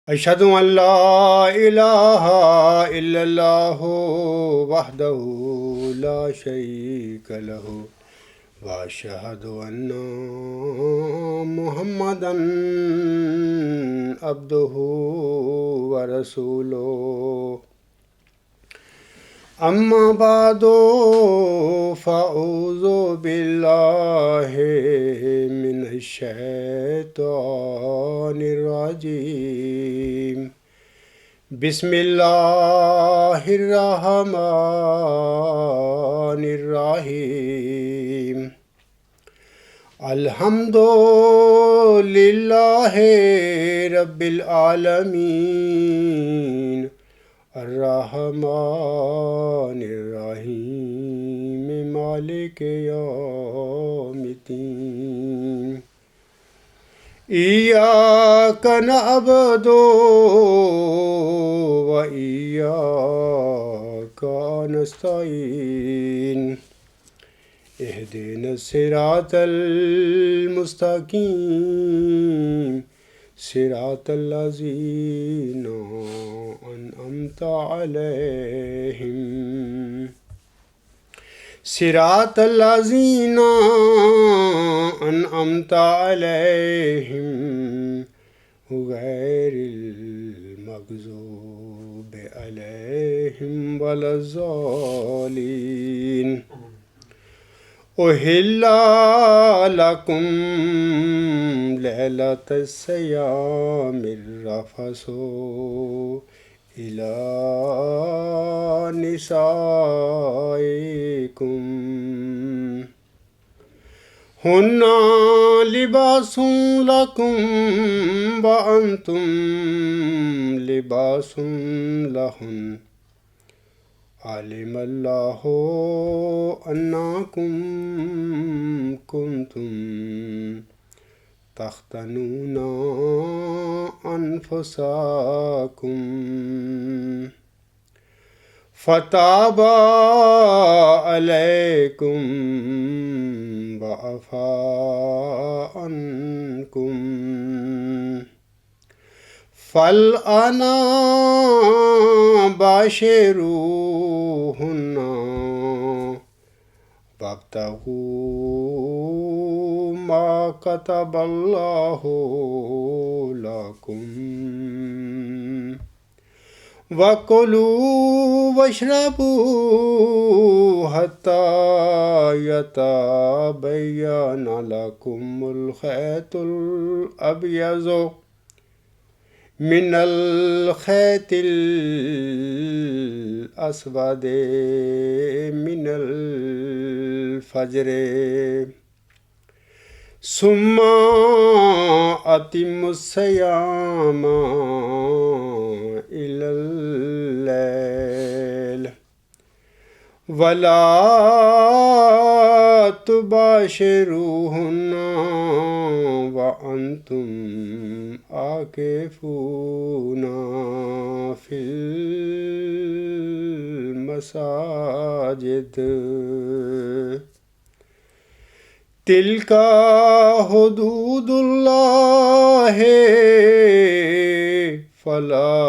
أشهد أن لا إله إلا الله وحده لا شريك له وأشهد أن محمدا عبده ورسوله أما بعد فأعوذ بالله من الشيطان الرجيم بسم الله الرحمن الرحيم الحمد لله رب العالمين الرحمن الرحيم مالك يوم الدين إياك نعبد وإياك نستعين اهدنا الصراط المستقيم صراط الذين أنعمت عليهم صراط الذين أنعمت عليهم غير المغضوب عليهم ولا الضالين أحل لكم ليلة الصيام الرفث إلى نسائكم هن لباس لكم وأنتم لباس لهن علم الله أنكم كنتم تختنون أنفسكم فتاب عليكم وعفا عنكم فالآن باشروهن وابتغوا ما كتب الله لكم وكلوا واشربوا حتى يتبين لكم الخيط الأبيض من الخيط الأسود من الفجر ثم أتموا الصيام إلى الليل ولا تباشروهن وأنتم عاكفون في المساجد تلك حدود الله فلا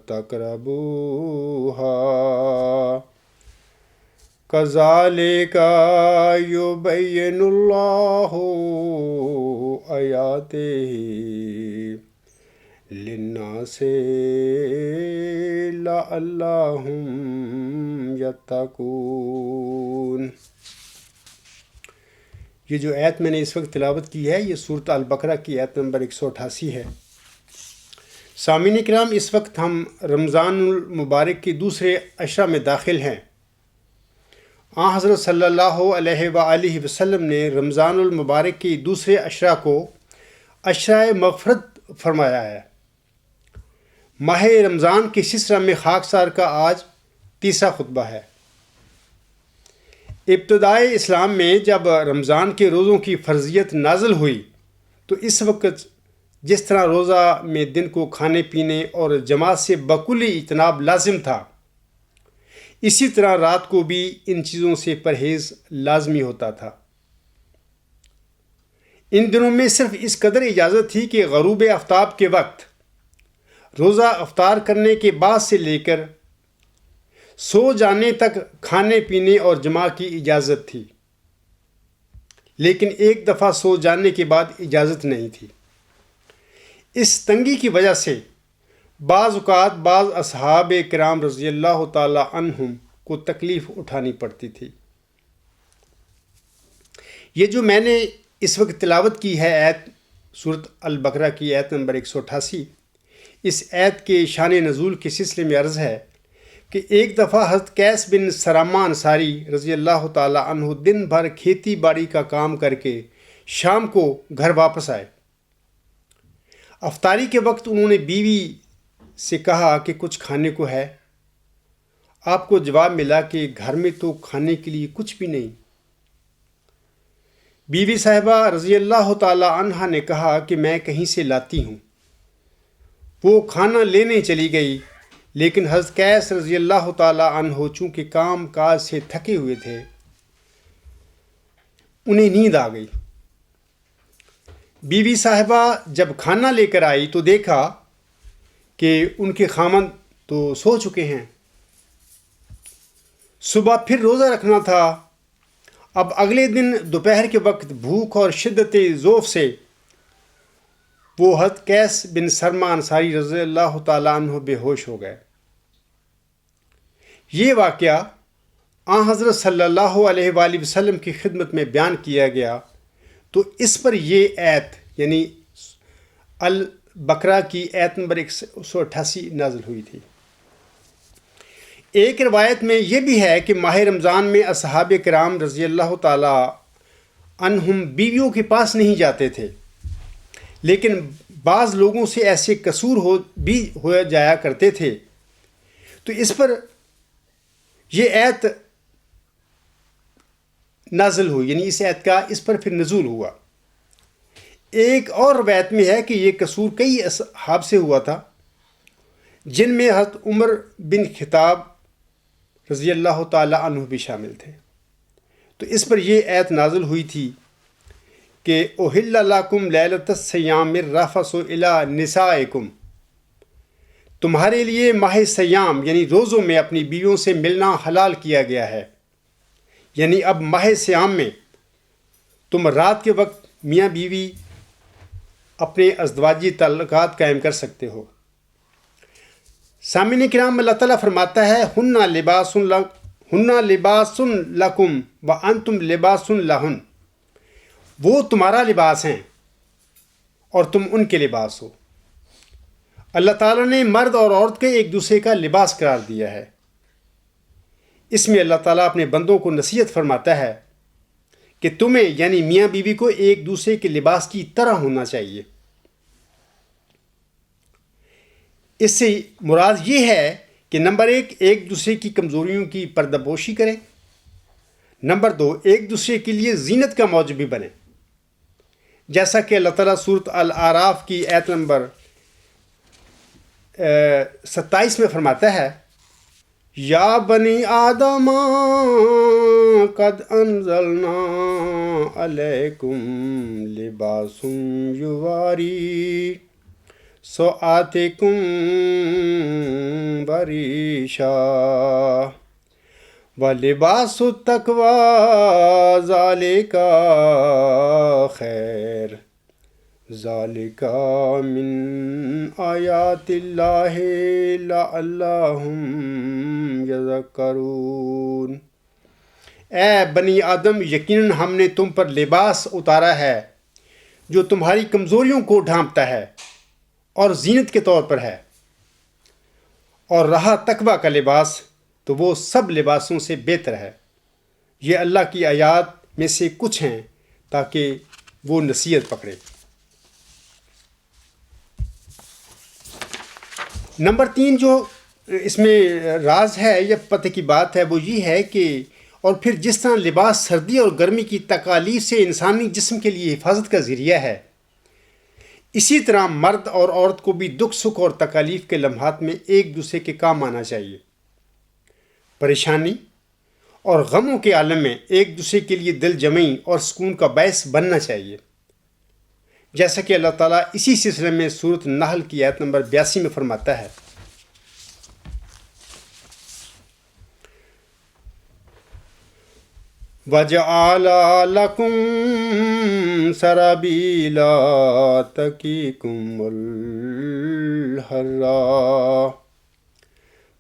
تقربوها كذلك يبين الله آياته للناس لعلهم يتقون۔ یہ جو آیت میں نے اس وقت تلاوت کی ہے یہ سورۃ البقرہ کی آیت نمبر 188 ہے۔ سامعین کرام، اس وقت ہم رمضان المبارک کے دوسرے عشرہ میں داخل ہیں۔ آن حضرت صلی اللہ علیہ وآلہ وسلم نے رمضان المبارک کے دوسرے عشرہ کو عشرہ مغفرت فرمایا ہے۔ ماہ رمضان کے سلسلہ میں خاکسار کا آج تیسرا خطبہ ہے۔ ابتدائے اسلام میں جب رمضان کے روزوں کی فرضیت نازل ہوئی تو اس وقت جس طرح روزہ میں دن کو کھانے پینے اور جماعت سے بکلی اجتناب لازم تھا، اسی طرح رات کو بھی ان چیزوں سے پرہیز لازمی ہوتا تھا۔ ان دنوں میں صرف اس قدر اجازت تھی کہ غروب آفتاب کے وقت روزہ افطار کرنے کے بعد سے لے کر سو جانے تک کھانے پینے اور جماع کی اجازت تھی، لیکن ایک دفعہ سو جانے کے بعد اجازت نہیں تھی۔ اس تنگی کی وجہ سے بعض اوقات بعض اصحاب کرام رضی اللہ تعالی عنہم کو تکلیف اٹھانی پڑتی تھی۔ یہ جو میں نے اس وقت تلاوت کی ہے آیت سورۃ البقرہ کی آیت نمبر 188، اس آیت کے شان نزول کے سلسلے میں عرض ہے کہ ایک دفعہ حضرت قیس بن سرما انصاری رضی اللہ تعالی عنہ دن بھر کھیتی باڑی کا کام کر کے شام کو گھر واپس آئے۔ افطاری کے وقت انہوں نے بیوی سے کہا کہ کچھ کھانے کو ہے؟ آپ کو جواب ملا کہ گھر میں تو کھانے کے لیے کچھ بھی نہیں۔ بیوی صاحبہ رضی اللہ تعالی عنہا نے کہا کہ میں کہیں سے لاتی ہوں۔ وہ کھانا لینے چلی گئی، لیکن حضرت قیس رضی اللہ تعالی عنہ چونکہ کام کاج سے تھکے ہوئے تھے، انہیں نیند آ گئی۔ بیوی صاحبہ جب کھانا لے کر آئی تو دیکھا کہ ان کے خاوند تو سو چکے ہیں۔ صبح پھر روزہ رکھنا تھا۔ اب اگلے دن دوپہر کے وقت بھوک اور شدت ذوف سے وہ حضرت قیس بن سرما انصاری رضی اللہ تعالیٰ عنہ بے ہوش ہو گئے۔ یہ واقعہ آن حضرت صلی اللہ علیہ وآلہ وسلم کی خدمت میں بیان کیا گیا تو اس پر یہ آیت یعنی البقرہ کی آیت نمبر 188 نازل ہوئی تھی۔ ایک روایت میں یہ بھی ہے کہ ماہ رمضان میں اصحاب کرام رضی اللہ تعالی عنہم بیویوں کے پاس نہیں جاتے تھے، لیکن بعض لوگوں سے ایسے قصور ہو جایا کرتے تھے، تو اس پر یہ آیت نازل ہوئی، یعنی اس آیت کا اس پر پھر نزول ہوا۔ ایک اور روایت میں ہے کہ یہ قصور کئی اصحاب سے ہوا تھا، جن میں حضرت عمر بن خطاب رضی اللہ تعالی عنہ بھی شامل تھے۔ تو اس پر یہ آیت نازل ہوئی تھی کہ احل لکم لیلۃ الصیام الرفث الی نسائکم، تمہارے لیے ماہ سیام یعنی روزوں میں اپنی بیویوں سے ملنا حلال کیا گیا ہے، یعنی اب ماہ سیام میں تم رات کے وقت میاں بیوی اپنے ازدواجی تعلقات قائم کر سکتے ہو۔ سامعین کرام، اللہ تعالیٰ فرماتا ہے ہن لباس لکم وانتم لباس لہن، وہ تمہارا لباس ہیں اور تم ان کے لباس ہو۔ اللہ تعالیٰ نے مرد اور عورت کے ایک دوسرے کا لباس قرار دیا ہے۔ اس میں اللہ تعالیٰ اپنے بندوں کو نصیحت فرماتا ہے کہ تمہیں یعنی میاں بیوی کو ایک دوسرے کے لباس کی طرح ہونا چاہیے۔ اس سے مراد یہ ہے کہ نمبر 1 ایک دوسرے کی کمزوریوں کی پردہ پوشی کریں، نمبر 2 ایک دوسرے کے لیے زینت کا موجب بھی بنے، جیسا کہ اللہ تعالیٰ سورۃ الاعراف کی آیت نمبر 27 میں فرماتا ہے یا بنی آدم قد انزلنا علیکم لباس یواری سوآتکم وریشا ولباس التقوی ذالک خیر ذالک من آیات اللہ لعلہم یذکرون۔ اے بنی آدم، یقیناً ہم نے تم پر لباس اتارا ہے جو تمہاری کمزوریوں کو ڈھانپتا ہے اور زینت کے طور پر ہے، اور رہا تقوی کا لباس تو وہ سب لباسوں سے بہتر ہے۔ یہ اللہ کی آیات میں سے کچھ ہیں تاکہ وہ نصیحت پکڑے۔ نمبر 3 جو اس میں راز ہے یا پتہ کی بات ہے وہ یہ ہے کہ اور پھر جس طرح لباس سردی اور گرمی کی تکالیف سے انسانی جسم کے لیے حفاظت کا ذریعہ ہے، اسی طرح مرد اور عورت کو بھی دکھ سکھ اور تکالیف کے لمحات میں ایک دوسرے کے کام آنا چاہیے۔ پریشانی اور غموں کے عالم میں ایک دوسرے کے لیے دل جمعی اور سکون کا باعث بننا چاہیے۔ جیسا کہ اللہ تعالیٰ اسی سلسلے میں سورۃ النحل کی آیت نمبر 82 میں فرماتا ہے، وَجَعَلَ لَكُمْ سَرَابِيلَ تَقِيكُمُ الْحَرَّ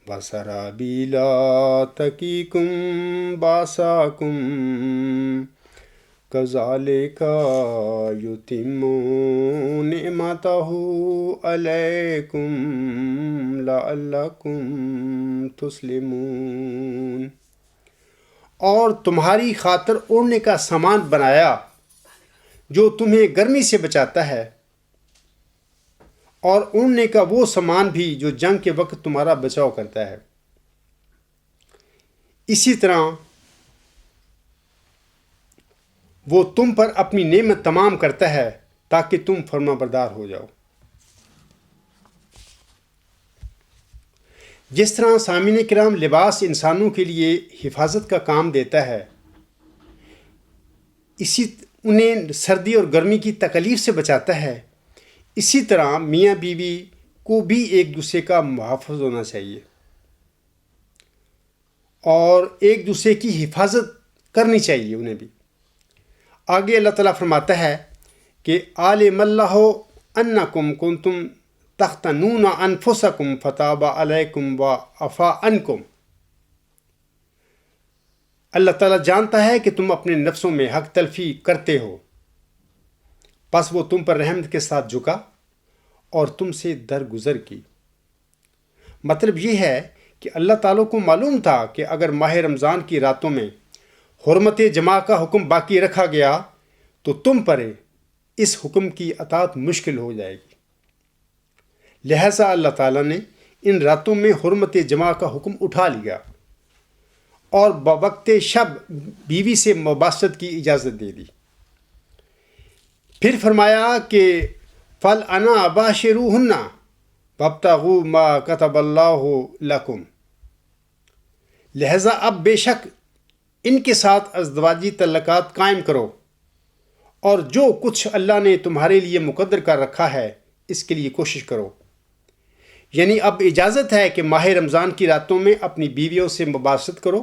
وَسَرَابِيلَ تَقِيكُمْ بَأْسَكُمْ كَذَلِكَ يُتِمُّ نِعْمَتَهُ عَلَيْكُمْ لَعَلَّكُمْ تُسْلِمُونَ۔ اور تمہاری خاطر اوڑھنے کا سامان بنایا جو تمہیں گرمی سے بچاتا ہے، اور اوڑھنے کا وہ سامان بھی جو جنگ کے وقت تمہارا بچاؤ کرتا ہے۔ اسی طرح وہ تم پر اپنی نعمت تمام کرتا ہے تاکہ تم فرما بردار ہو جاؤ۔ جس طرح سامعین کرام لباس انسانوں کے لیے حفاظت کا کام دیتا ہے، انہیں سردی اور گرمی کی تکلیف سے بچاتا ہے، اسی طرح میاں بیوی کو بھی ایک دوسرے کا محافظ ہونا چاہیے اور ایک دوسرے کی حفاظت کرنی چاہیے انہیں بھی۔ آگے اللہ تعالیٰ فرماتا ہے کہ عالم اللہ انکم کنتم تختنون انفسکم فتاب علیکم وعفا عنکم۔ اللہ تعالیٰ جانتا ہے کہ تم اپنے نفسوں میں حق تلفی کرتے ہو، پس وہ تم پر رحمت کے ساتھ جھکا اور تم سے درگزر کی۔ مطلب یہ ہے کہ اللہ تعالیٰ کو معلوم تھا کہ اگر ماہ رمضان کی راتوں میں حرمت جماع کا حکم باقی رکھا گیا تو تم پر اس حکم کی اطاعت مشکل ہو جائے گی، لہٰذا اللہ تعالیٰ نے ان راتوں میں حرمت جماع کا حکم اٹھا لیا اور بوقت شب بیوی سے مباشرت کی اجازت دے دی۔ پھر فرمایا کہ فَالْأَنَا بَاشِرُوهُنَّ وَابْتَغُوا مَا كَتَبَ اللَّهُ لَكُمْ۔ لہذا اب بے شک ان کے ساتھ ازدواجی تعلقات قائم کرو اور جو کچھ اللہ نے تمہارے لیے مقدر کر رکھا ہے اس کے لیے کوشش کرو۔ یعنی اب اجازت ہے کہ ماہ رمضان کی راتوں میں اپنی بیویوں سے مباشرت کرو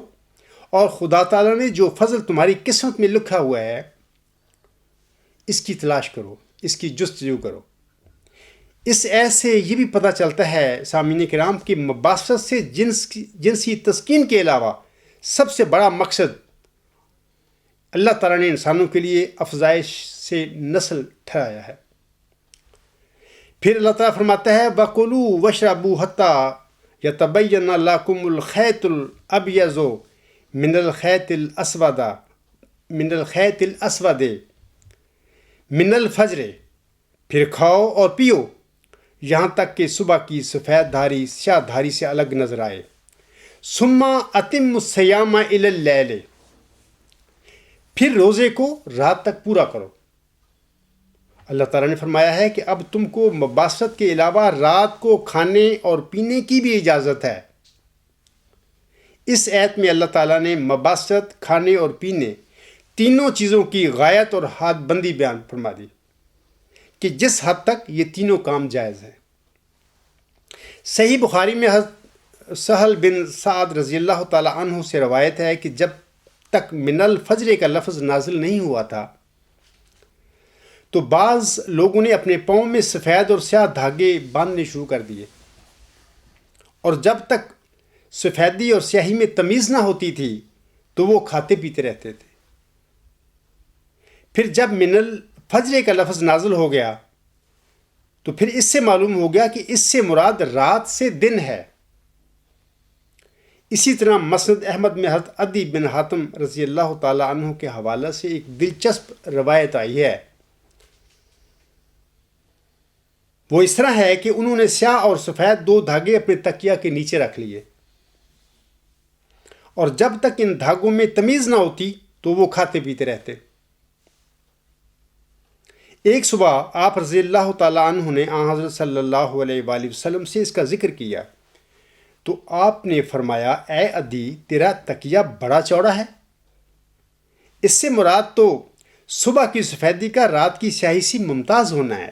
اور خدا تعالیٰ نے جو فضل تمہاری قسمت میں لکھا ہوا ہے اس کی تلاش کرو، اس کی جستجو کرو۔ اس ایت سے یہ بھی پتہ چلتا ہے سامعین کرام کہ مباشرت سے جنسی تسکین کے علاوہ سب سے بڑا مقصد اللہ تعالیٰ نے انسانوں کے لیے افزائش سے نسل ٹھہرایا ہے۔ پھر اللہ تعالیٰ فرماتا ہے وَكُلُوا وَاشْرَبُوا حَتَّى يَتَبَيَّنَ لَكُمُ الْخَيْطُ الْأَبْيَضُ مِنَ الْخَيْطِ الْأَسْوَدِ مِنَ الْفَجْرِ۔ پھر کھاؤ اور پیو یہاں تک کہ صبح کی سفید دھاری سیاہ دھاری سے الگ نظر آئے۔ ثُمَّ أَتِمُّوا الصِّيَامَ إِلَى اللَّيْلِ۔ پھر روزے کو رات تک پورا کرو۔ اللہ تعالیٰ نے فرمایا ہے کہ اب تم کو مباشرت کے علاوہ رات کو کھانے اور پینے کی بھی اجازت ہے۔ اس آیت میں اللہ تعالیٰ نے مباشرت، کھانے اور پینے تینوں چیزوں کی غایت اور حد بندی بیان فرما دی کہ جس حد تک یہ تینوں کام جائز ہیں۔ صحیح بخاری میں حضرت سہل بن سعد رضی اللہ تعالیٰ عنہ سے روایت ہے کہ جب تک من الفجر کا لفظ نازل نہیں ہوا تھا تو بعض لوگوں نے اپنے پاؤں میں سفید اور سیاہ دھاگے باندھنے شروع کر دیے، اور جب تک سفیدی اور سیاہی میں تمیز نہ ہوتی تھی تو وہ کھاتے پیتے رہتے تھے۔ پھر جب من الفجر کا لفظ نازل ہو گیا تو پھر اس سے معلوم ہو گیا کہ اس سے مراد رات سے دن ہے۔ اسی طرح مسند احمد میں حضرت عدی بن حاتم رضی اللہ تعالیٰ عنہ کے حوالہ سے ایک دلچسپ روایت آئی ہے۔ وہ اس طرح ہے کہ انہوں نے سیاہ اور سفید دو دھاگے اپنے تکیہ کے نیچے رکھ لیے، اور جب تک ان دھاگوں میں تمیز نہ ہوتی تو وہ کھاتے پیتے رہتے۔ ایک صبح آپ رضی اللہ تعالیٰ عنہ نے آن حضرت صلی اللہ علیہ وآلہ وسلم سے اس کا ذکر کیا تو آپ نے فرمایا اے عدی تیرا تکیہ بڑا چوڑا ہے۔ اس سے مراد تو صبح کی سفیدی کا رات کی سیاہی سے ممتاز ہونا ہے۔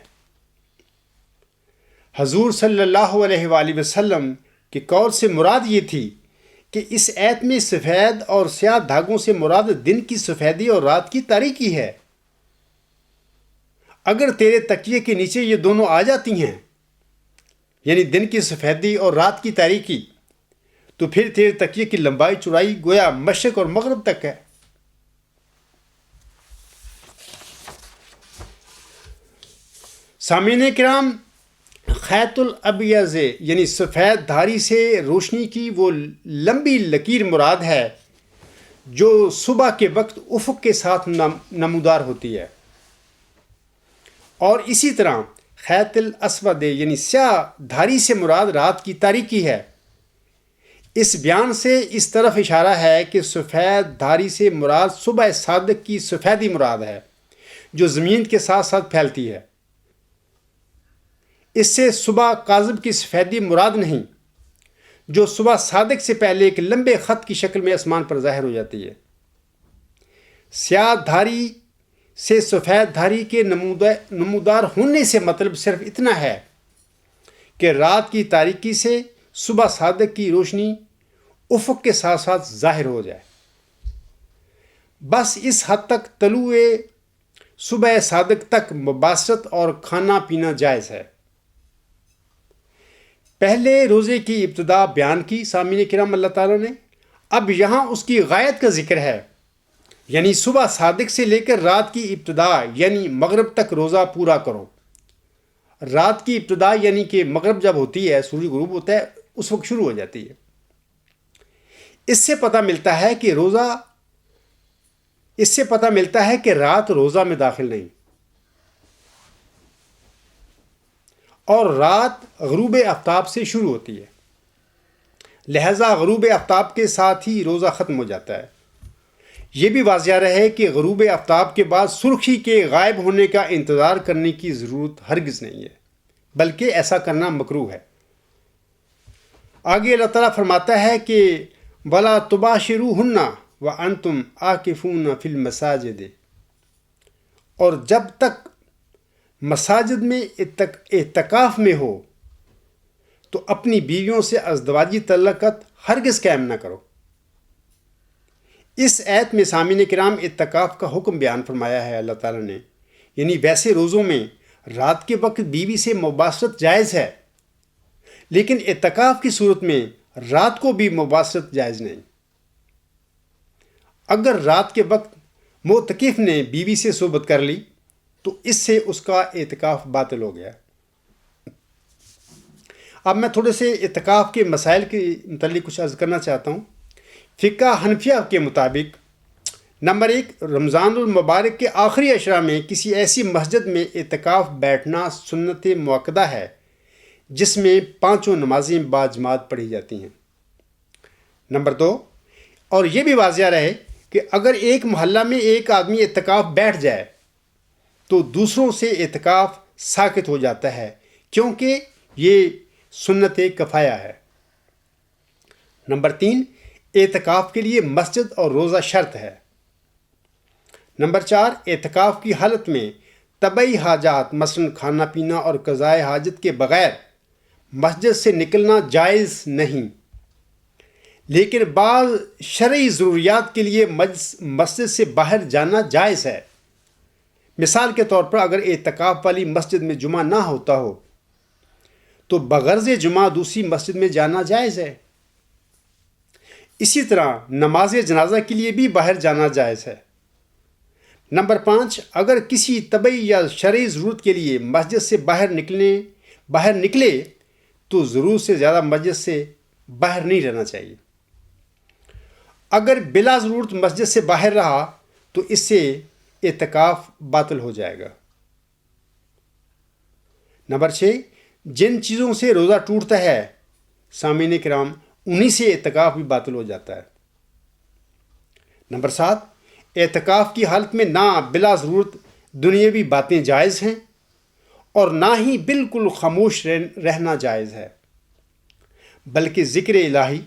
حضور صلی اللہ علیہ وآلہ وسلم کے قول سے مراد یہ تھی کہ اس ایت میں سفید اور سیاہ دھاگوں سے مراد دن کی سفیدی اور رات کی تاریکی ہے۔ اگر تیرے تکیے کے نیچے یہ دونوں آ جاتی ہیں، یعنی دن کی سفیدی اور رات کی تاریکی، تو پھر تیرے تکیے کی لمبائی چوڑائی گویا مشرق اور مغرب تک ہے۔ سامعین کرام، خیط الابیض یعنی سفید دھاری سے روشنی کی وہ لمبی لکیر مراد ہے جو صبح کے وقت افق کے ساتھ نمودار ہوتی ہے، اور اسی طرح خیط الاسود یعنی سیاہ دھاری سے مراد رات کی تاریکی ہے۔ اس بیان سے اس طرف اشارہ ہے کہ سفید دھاری سے مراد صبح صادق کی سفیدی مراد ہے جو زمین کے ساتھ ساتھ پھیلتی ہے۔ اس سے صبح کاذب کی سفیدی مراد نہیں جو صبح صادق سے پہلے ایک لمبے خط کی شکل میں آسمان پر ظاہر ہو جاتی ہے۔ سیاہ دھاری سے سفید دھاری کے نمودار ہونے سے مطلب صرف اتنا ہے کہ رات کی تاریکی سے صبح صادق کی روشنی افق کے ساتھ ساتھ ظاہر ہو جائے۔ بس اس حد تک طلوع صبح صادق تک مباشرت اور کھانا پینا جائز ہے۔ پہلے روزے کی ابتدا بیان کی سامعین کرام اللہ تعالیٰ نے، اب یہاں اس کی غایت کا ذکر ہے، یعنی صبح صادق سے لے کر رات کی ابتدا یعنی مغرب تک روزہ پورا کرو۔ رات کی ابتدا یعنی کہ مغرب جب ہوتی ہے، سورج غروب ہوتا ہے، اس وقت شروع ہو جاتی ہے۔ اس سے پتہ ملتا ہے کہ رات روزہ میں داخل نہیں، اور رات غروب آفتاب سے شروع ہوتی ہے، لہذا غروب آفتاب کے ساتھ ہی روزہ ختم ہو جاتا ہے۔ یہ بھی واضح رہے کہ غروب آفتاب کے بعد سرخی کے غائب ہونے کا انتظار کرنے کی ضرورت ہرگز نہیں ہے، بلکہ ایسا کرنا مکروہ ہے۔ آگے اللہ تعالیٰ فرماتا ہے کہ وَلَا تُبَاشِرُوهُنَّ وَأَنْتُمْ عَاكِفُونَ فِي الْمَسَاجِدِ، اور جب تک مساجد میں اعتکاف میں ہو تو اپنی بیویوں سے ازدواجی تعلقات ہرگز قائم نہ کرو۔ اس ایت میں سامعین کرام اعتکاف کا حکم بیان فرمایا ہے اللہ تعالیٰ نے، یعنی ویسے روزوں میں رات کے وقت بیوی سے مباشرت جائز ہے، لیکن اعتکاف کی صورت میں رات کو بھی مباشرت جائز نہیں۔ اگر رات کے وقت معتکف نے بیوی سے صحبت کر لی تو اس سے اس کا اعتکاف باطل ہو گیا۔ اب میں تھوڑے سے اعتکاف کے مسائل کے متعلق کچھ عرض کرنا چاہتا ہوں۔ فقہ حنفیہ کے مطابق نمبر 1، رمضان المبارک کے آخری عشرہ میں کسی ایسی مسجد میں اعتکاف بیٹھنا سنت مؤکدہ ہے جس میں 5 نمازیں باجماعت پڑھی جاتی ہیں۔ نمبر 2، اور یہ بھی واضح رہے کہ اگر ایک محلہ میں ایک آدمی اعتکاف بیٹھ جائے تو دوسروں سے اعتکاف ساقط ہو جاتا ہے، کیونکہ یہ سنت کفایہ ہے۔ نمبر 3، اعتکاف کے لیے مسجد اور روزہ شرط ہے۔ نمبر 4، اعتکاف کی حالت میں طبعی حاجات مثلا کھانا پینا اور قضاء حاجت کے بغیر مسجد سے نکلنا جائز نہیں، لیکن بعض شرعی ضروریات کے لیے مسجد سے باہر جانا جائز ہے۔ مثال کے طور پر اگر اعتکاف والی مسجد میں جمعہ نہ ہوتا ہو تو بغرض جمعہ دوسری مسجد میں جانا جائز ہے۔ اسی طرح نماز جنازہ کے لیے بھی باہر جانا جائز ہے۔ نمبر 5، اگر کسی طبعی یا شرعی ضرورت کے لیے مسجد سے باہر نکلے تو ضرورت سے زیادہ مسجد سے باہر نہیں رہنا چاہیے۔ اگر بلا ضرورت مسجد سے باہر رہا تو اس سے اعتکاف باطل ہو جائے گا۔ نمبر 6، جن چیزوں سے روزہ ٹوٹتا ہے سامعین کرام انہی سے اعتکاف بھی باطل ہو جاتا ہے۔ نمبر 7، اعتکاف کی حالت میں نہ بلا ضرورت دنیاوی باتیں جائز ہیں اور نہ ہی بالکل خاموش رہنا جائز ہے، بلکہ ذکر الہی،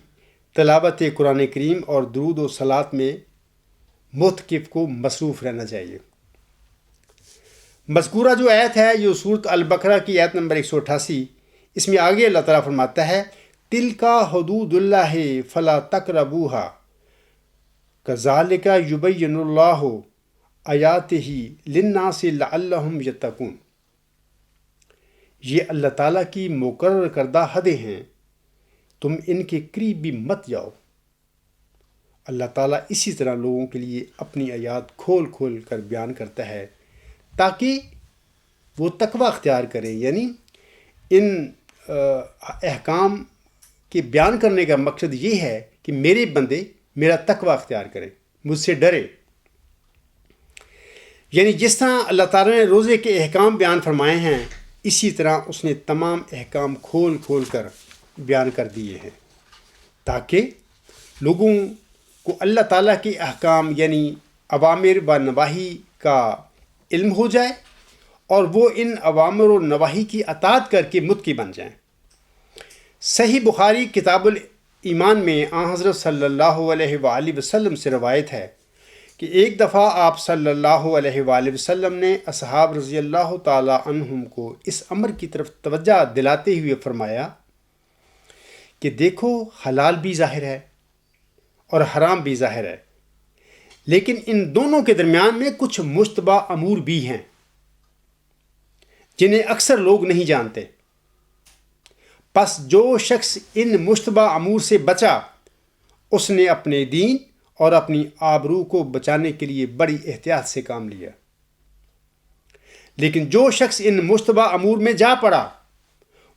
تلاوت قرآن کریم اور درود و صلوات میں معتکف کو مصروف رہنا چاہیے۔ مذکورہ جو آیت ہے یہ سورۃ البقرہ کی آیت نمبر 188، اس میں آگے اللہ تعالیٰ فرماتا ہے تِلْکَ حدود اللہ فلا تقربوها کذالک یبین اللہ آیاتہ للناس لعلہم یتقون۔ یہ اللہ تعالیٰ کی مقرر کردہ حدیں ہیں، تم ان کے قریب بھی مت جاؤ۔ اللہ تعالیٰ اسی طرح لوگوں کے لیے اپنی آیات کھول کھول کر بیان کرتا ہے تاکہ وہ تقوی اختیار کریں۔ یعنی ان احکام کے بیان کرنے کا مقصد یہ ہے کہ میرے بندے میرا تقوی اختیار کریں، مجھ سے ڈرے۔ یعنی جس طرح اللہ تعالیٰ نے روزے کے احکام بیان فرمائے ہیں، اسی طرح اس نے تمام احکام کھول کھول کر بیان کر دیے ہیں تاکہ لوگوں کو اللہ تعالیٰ کے احکام یعنی اوامر و نواہی کا علم ہو جائے اور وہ ان اوامر و نواہی کی اطاعت کر کے متقی بن جائیں۔ صحیح بخاری کتاب الایمان میں آن حضرت صلی اللہ علیہ وآلہ وسلم سے روایت ہے کہ ایک دفعہ آپ صلی اللہ علیہ وآلہ وسلم نے اصحاب رضی اللہ تعالی عنہم کو اس امر کی طرف توجہ دلاتے ہوئے فرمایا کہ دیکھو حلال بھی ظاہر ہے اور حرام بھی ظاہر ہے، لیکن ان دونوں کے درمیان میں کچھ مشتبہ امور بھی ہیں جنہیں اکثر لوگ نہیں جانتے۔ پس جو شخص ان مشتبہ امور سے بچا اس نے اپنے دین اور اپنی آبرو کو بچانے کے لیے بڑی احتیاط سے کام لیا، لیکن جو شخص ان مشتبہ امور میں جا پڑا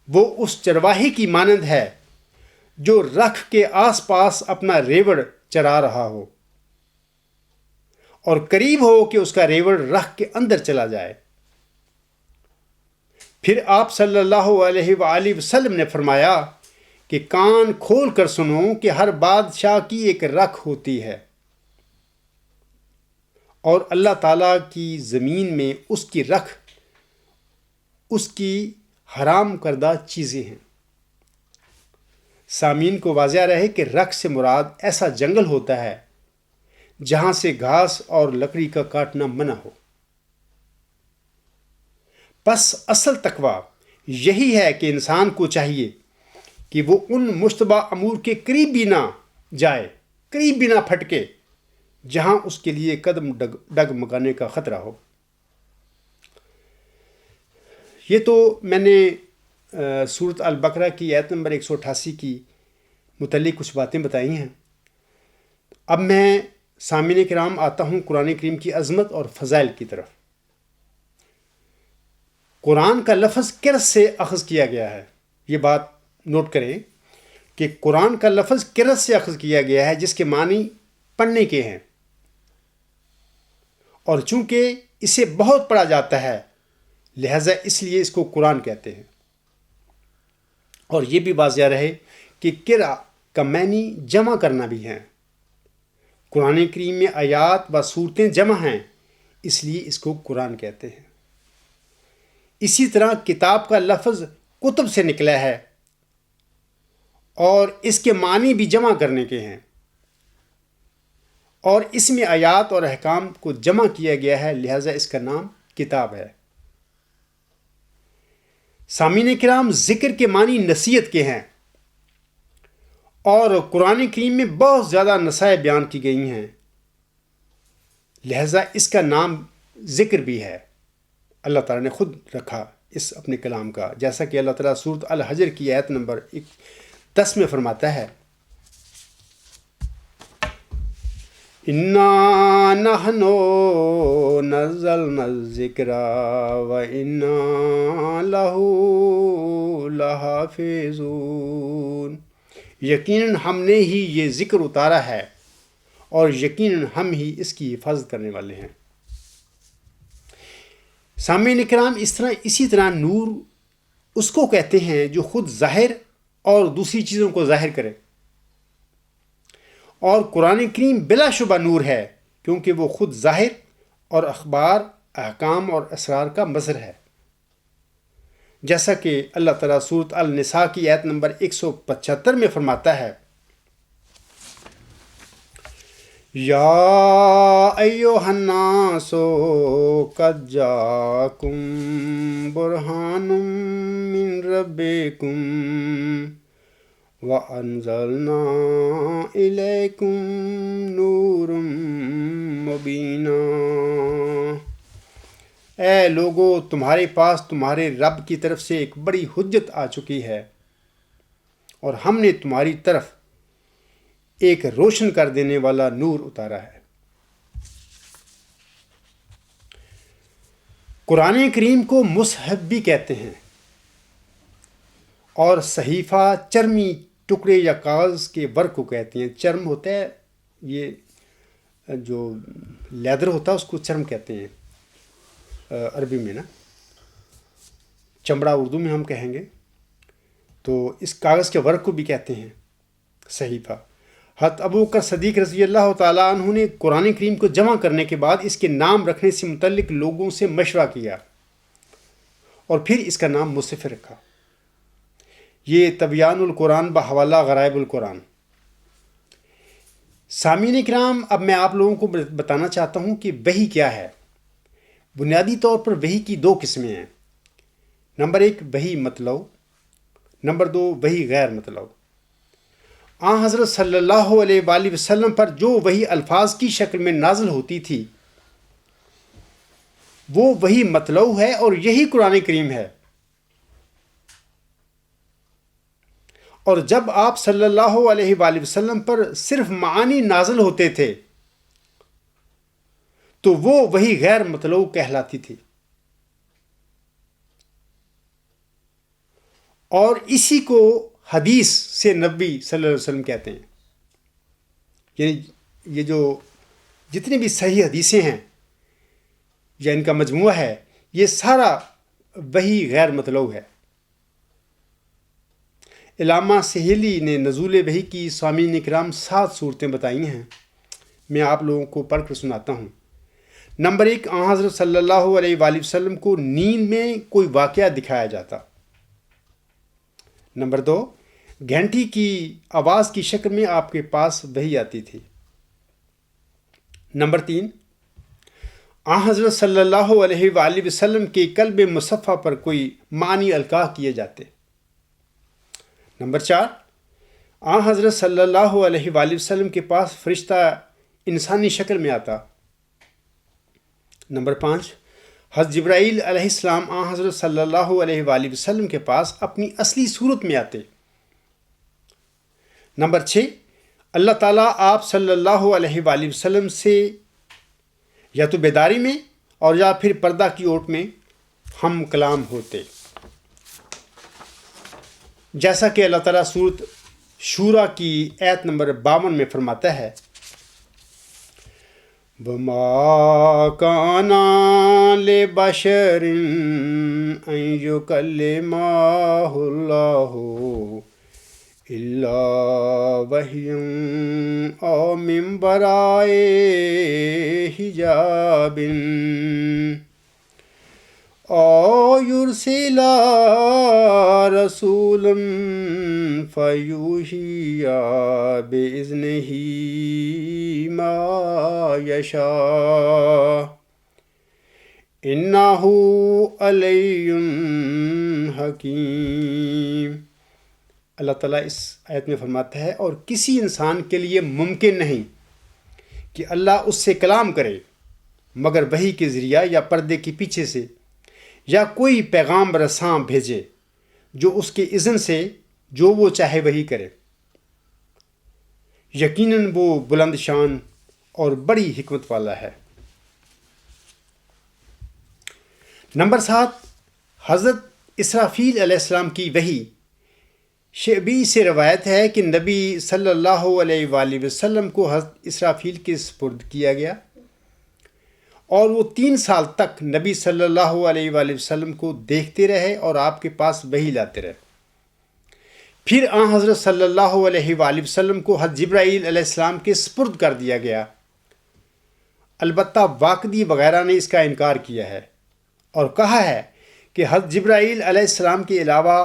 وہ اس چرواہے کی مانند ہے جو رکھ کے آس پاس اپنا ریوڑ چرا رہا ہو اور قریب ہو کہ اس کا ریوڑ رکھ کے اندر چلا جائے۔ پھر آپ صلی اللہ علیہ وآلہ وسلم نے فرمایا کہ کان کھول کر سنو کہ ہر بادشاہ کی ایک رکھ ہوتی ہے اور اللہ تعالیٰ کی زمین میں اس کی رکھ اس کی حرام کردہ چیزیں ہیں۔ سامعین کو واضح رہے کہ رکھ سے مراد ایسا جنگل ہوتا ہے جہاں سے گھاس اور لکڑی کا کاٹنا منع ہو۔ پس اصل تقوی یہی ہے کہ انسان کو چاہیے کہ وہ ان مشتبہ امور کے قریب بھی نہ جائے، قریب بھی نہ پھٹکے جہاں اس کے لیے قدم ڈگمگانے کا خطرہ ہو۔ یہ تو میں نے سورۃ البقرہ کی آیت نمبر 188 کی متعلق کچھ باتیں بتائی ہیں۔ اب میں سامعین کرام آتا ہوں قرآن کریم کی عظمت اور فضائل کی طرف۔ قرآن کا لفظ قرأت سے اخذ کیا گیا ہے۔ یہ بات نوٹ کریں کہ قرآن کا لفظ قرأت سے اخذ کیا گیا ہے جس کے معنی پڑھنے کے ہیں، اور چونکہ اسے بہت پڑھا جاتا ہے لہذا اس لیے اس کو قرآن کہتے ہیں۔ اور یہ بھی واضح رہے کہ قرأ کا معنی جمع کرنا بھی ہے۔ قرآن کریم میں آیات و صورتیں جمع ہیں، اس لیے اس کو قرآن کہتے ہیں۔ اسی طرح کتاب کا لفظ کتب سے نکلا ہے اور اس کے معنی بھی جمع کرنے کے ہیں، اور اس میں آیات اور احکام کو جمع کیا گیا ہے لہذا اس کا نام کتاب ہے۔ سامعین کرام، ذکر کے معنی نصیحت کے ہیں اور قرآن کریم میں بہت زیادہ نصائح بیان کی گئی ہیں لہذا اس کا نام ذکر بھی ہے۔ اللہ تعالیٰ نے خود رکھا اس اپنے کلام کا، جیسا کہ اللہ تعالیٰ سورۃ الحجر کی آیت نمبر 10 میں فرماتا ہے اِنَّا نَحْنُ نَزَّلْنَا الذِّكْرَ وَإِنَّا لَهُ لَحَافِظُونَ۔ یقیناً ہم نے ہی یہ ذکر اتارا ہے اور یقیناً ہم ہی اس کی حفاظت کرنے والے ہیں۔ سامعین کرام، اسی طرح نور اس کو کہتے ہیں جو خود ظاہر اور دوسری چیزوں کو ظاہر کرے، اور قرآن کریم بلا شبہ نور ہے کیونکہ وہ خود ظاہر اور اخبار، احکام اور اسرار کا مظہر ہے، جیسا کہ اللہ تعالیٰ سورۃ النساء کی آیت نمبر 175 میں فرماتا ہے یا ایھا الناس قد جاءکم برہان من ربکم وَأَنزَلْنَا إِلَيْكُمْ نُورًا مُبِينًا۔ اے لوگو، تمہارے پاس تمہارے رب کی طرف سے ایک بڑی حجت آ چکی ہے، اور ہم نے تمہاری طرف ایک روشن کر دینے والا نور اتارا ہے۔ قرآن کریم کو مصحف بھی کہتے ہیں، اور صحیفہ چرمی ٹکڑے یا کاغذ کے ورق کو کہتے ہیں۔ چرم ہوتا ہے، یہ جو لیدر ہوتا ہے اس کو چرم کہتے ہیں عربی میں نا، چمڑا اردو میں ہم کہیں گے، تو اس کاغذ کے ورق کو بھی کہتے ہیں صحیفہ۔ حضرت ابوبکر صدیق رضی اللہ تعالیٰ عنہ نے قرآن کریم کو جمع کرنے کے بعد اس کے نام رکھنے سے متعلق لوگوں سے مشورہ کیا اور پھر اس کا نام مصحف رکھا۔ یہ تبیان القرآن بحوالہ غرائب القرآن۔ سامعین کرام، اب میں آپ لوگوں کو بتانا چاہتا ہوں کہ وحی کیا ہے۔ بنیادی طور پر وحی کی دو قسمیں ہیں۔ نمبر 1 وحی مطلع، نمبر 2 وحی غیر مطلع۔ حضرت صلی اللہ علیہ وآلہ وسلم پر جو وحی الفاظ کی شکل میں نازل ہوتی تھی وہ وحی مطلع ہے، اور یہی قرآن کریم ہے۔ اور جب آپ صلی اللہ علیہ وآلہ وسلم پر صرف معانی نازل ہوتے تھے تو وہ وحی غیر مطلع کہلاتی تھی، اور اسی کو حدیث سے نبی صلی اللہ علیہ وسلم کہتے ہیں۔ یعنی یہ جو جتنی بھی صحیح حدیثیں ہیں یا ان کا مجموعہ ہے، یہ سارا وحی غیر مطلع ہے۔ علامہ سہیلی نے نزول وحی کی سامعین کرام 7 صورتیں بتائی ہیں، میں آپ لوگوں کو پڑھ کر سناتا ہوں۔ نمبر 1، حضرت صلی اللہ علیہ وآلہ وسلم کو نیند میں کوئی واقعہ دکھایا جاتا۔ نمبر 2، گھنٹی کی آواز کی شکل میں آپ کے پاس وحی آتی تھی۔ نمبر 3، حضرت صلی اللہ علیہ وآلہ وسلم کے قلب مصفح پر کوئی معنی القاء کیے جاتے۔ نمبر 4، حضرت صلی اللہ علیہ وآلہ وسلم کے پاس فرشتہ انسانی شکل میں آتا۔ نمبر 5، حضرت جبرائیل علیہ السلام حضرت صلی اللہ علیہ وآلہ وسلم کے پاس اپنی اصلی صورت میں آتے۔ نمبر 6، اللہ تعالیٰ آپ صلی اللہ علیہ وآلہ وسلم سے یا تو بیداری میں اور یا پھر پردہ کی اوٹ میں ہم کلام ہوتے، جیسا کہ اللہ تعالیٰ سورۃ شورا کی آیت نمبر 52 میں فرماتا ہے، وَمَا كَانَ لِبَشَرٍ أَن يُكَلِّمَهُ اللَّهُ إِلَّا وَحْيًا أَوْ مِن وَرَاءِ حِجَابٍ أَوْ يُرْسِلَ رَسُولًا فَيُوحِيَ بِإِذْنِهِ مَا يَشَاءُ إِنَّهُ عَلِيٌّ حَكِيمٌ۔ اللہ تعالیٰ اس آیت میں فرماتا ہے، اور کسی انسان کے لیے ممکن نہیں کہ اللہ اس سے کلام کرے مگر وحی کے ذریعہ یا پردے کے پیچھے سے، یا کوئی پیغام رساں بھیجے جو اس کے اذن سے جو وہ چاہے وہی کرے۔ یقیناً وہ بلند شان اور بڑی حکمت والا ہے۔ نمبر 7، حضرت اسرافیل علیہ السلام کی وحی۔ شعبی سے روایت ہے کہ نبی صلی اللہ علیہ وآلہ وسلم کو حضرت اسرافیل کے سپرد کیا گیا، اور وہ 3 سال تک نبی صلی اللہ علیہ وآلہ وسلم کو دیکھتے رہے اور آپ کے پاس وحی لاتے رہے۔ پھر حضرت صلی اللہ علیہ وآلہ وسلم کو حضرت جبرائیل علیہ السلام کے سپرد کر دیا گیا۔ البتہ واقدی وغیرہ نے اس کا انکار کیا ہے اور کہا ہے کہ حضرت جبرائیل علیہ السلام کے علاوہ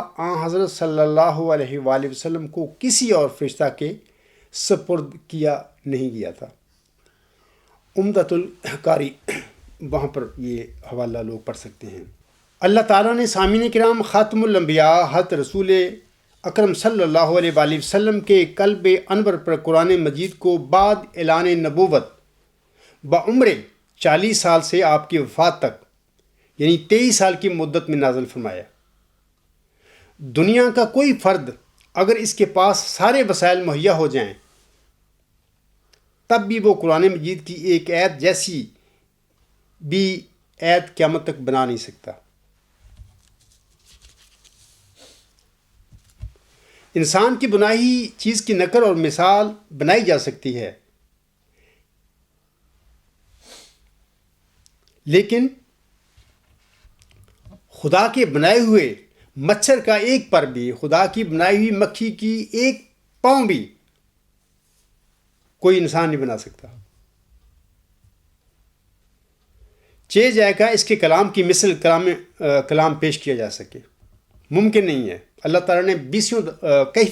حضرت صلی اللہ علیہ وآلہ وسلم کو کسی اور فرشتہ کے سپرد کیا نہیں گیا تھا۔ عمدۃ القاری، وہاں پر یہ حوالہ لوگ پڑھ سکتے ہیں۔ اللہ تعالیٰ نے سامعین کرام خاتم الانبیاء حضرت رسول اکرم صلی اللہ علیہ وآلہ وسلم کے قلب انور پر قرآن مجید کو بعد اعلان نبوت بعمر 40 سال سے آپ کی وفات تک، یعنی 23 سال کی مدت میں نازل فرمایا۔ دنیا کا کوئی فرد اگر اس کے پاس سارے وسائل مہیا ہو جائیں تب بھی وہ قرآن مجید کی ایک آیت جیسی بھی آیت قیامت تک بنا نہیں سکتا۔ انسان کی بنائی چیز کی نقل اور مثال بنائی جا سکتی ہے، لیکن خدا کے بنائے ہوئے مچھر کا ایک پر بھی، خدا کی بنائی ہوئی مکھی کی ایک پاؤں بھی کوئی انسان نہیں بنا سکتا۔ چہ جائے گا اس کے کلام کی مثل کلام پیش کیا جا سکے، ممکن نہیں ہے۔ اللہ تعالیٰ نے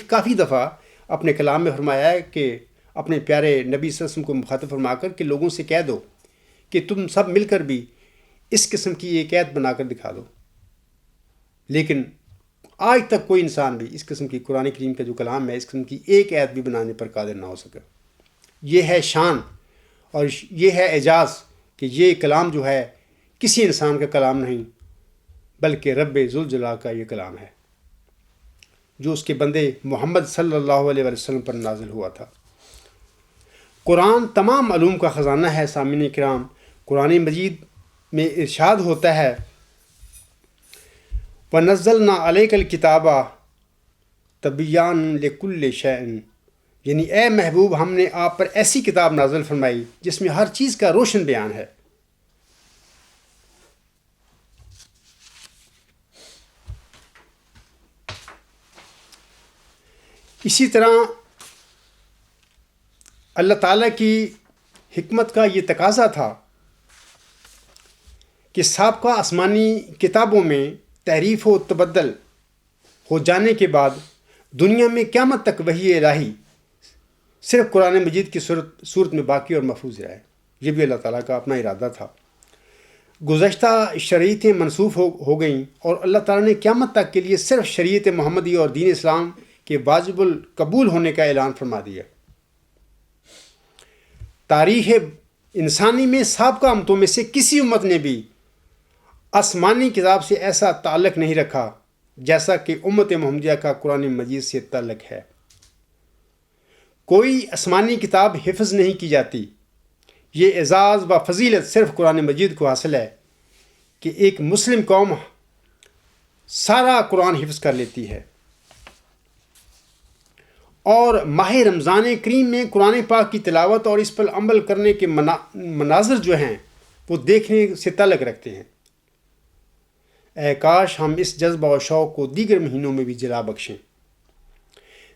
کافی دفعہ اپنے کلام میں فرمایا ہے کہ اپنے پیارے نبی صلی اللہ علیہ وسلم کو مخاطب فرما کر کہ لوگوں سے کہہ دو کہ تم سب مل کر بھی اس قسم کی ایک آیت بنا کر دکھا دو، لیکن آج تک کوئی انسان بھی اس قسم کی قرآن کریم کا جو کلام ہے اس قسم کی ایک آیت بھی بنانے پر قادر نہ ہو سکا۔ یہ ہے شان اور یہ ہے اعجاز کہ یہ کلام جو ہے کسی انسان کا کلام نہیں بلکہ رب ذوالجلال کا یہ کلام ہے جو اس کے بندے محمد صلی اللہ علیہ وسلم پر نازل ہوا تھا۔ قرآن تمام علوم کا خزانہ ہے۔ سامعین کرام، قرآن مجید میں ارشاد ہوتا ہے وَنَزَّلْنَا عَلَيْكَ الْكِتَابَ تَبْيَانًا لِكُلِّ شَيْءٍ، یعنی اے محبوب ہم نے آپ پر ایسی کتاب نازل فرمائی جس میں ہر چیز کا روشن بیان ہے۔ اسی طرح اللہ تعالیٰ کی حکمت کا یہ تقاضا تھا کہ سابقہ آسمانی کتابوں میں تحریف و تبدل ہو جانے کے بعد دنیا میں قیامت تک وحی الہی صرف قرآن مجید کی صورت میں باقی اور محفوظ رہے۔ یہ بھی اللہ تعالیٰ کا اپنا ارادہ تھا۔ گزشتہ شریعتیں منسوخ ہو گئیں اور اللہ تعالیٰ نے قیامت تک کے لیے صرف شریعت محمدی اور دین اسلام کے واجب القبول ہونے کا اعلان فرما دیا۔ تاریخ انسانی میں سابقہ امتوں میں سے کسی امت نے بھی آسمانی کتاب سے ایسا تعلق نہیں رکھا جیسا کہ امت محمدیہ کا قرآن مجید سے تعلق ہے۔ کوئی آسمانی کتاب حفظ نہیں کی جاتی۔ یہ اعزاز و فضیلت صرف قرآن مجید کو حاصل ہے کہ ایک مسلم قوم سارا قرآن حفظ کر لیتی ہے، اور ماہ رمضان کریم میں قرآن پاک کی تلاوت اور اس پر عمل کرنے کے مناظر جو ہیں وہ دیکھنے سے تعلق رکھتے ہیں۔ اے کاش ہم اس جذبہ و شوق کو دیگر مہینوں میں بھی جلا بخشیں۔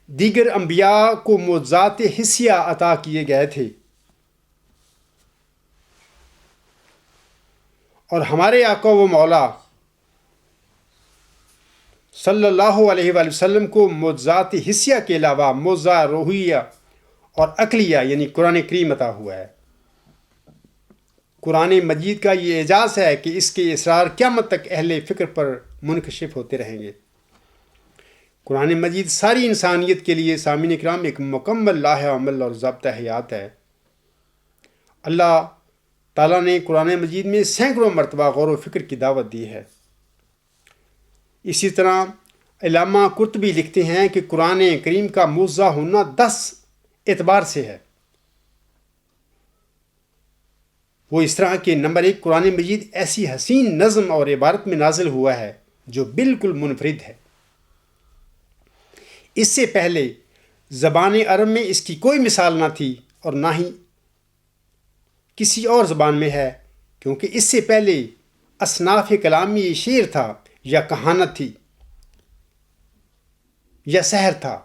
دیگر انبیاء کو معجزات حسیہ عطا کیے گئے تھے، اور ہمارے آقا و مولا صلی اللہ علیہ وآلہ وسلم کو معجزات حسیہ کے علاوہ معجزہ روحیہ اور عقلیہ یعنی قرآن کریم عطا ہوا ہے۔ قرآن مجید کا یہ اعجاز ہے کہ اس کے اسرار قیامت تک اہل فکر پر منکشف ہوتے رہیں گے۔ قرآن مجید ساری انسانیت کے لیے سامعین کرام ایک مکمل لاہ عمل اور ضابطہ حیات ہے۔ اللہ تعالیٰ نے قرآن مجید میں سینکڑوں مرتبہ غور و فکر کی دعوت دی ہے۔ اسی طرح علامہ قرطبی لکھتے ہیں کہ قرآن کریم کا معجزہ ہونا 10 اعتبار سے ہے۔ وہ اس طرح کہ نمبر 1، قرآن مجید ایسی حسین نظم اور عبارت میں نازل ہوا ہے جو بالکل منفرد ہے۔ اس سے پہلے زبان عرب میں اس کی کوئی مثال نہ تھی اور نہ ہی کسی اور زبان میں ہے، کیونکہ اس سے پہلے اصناف کلامی یہ شعر تھا یا کہانت تھی یا سحر تھا۔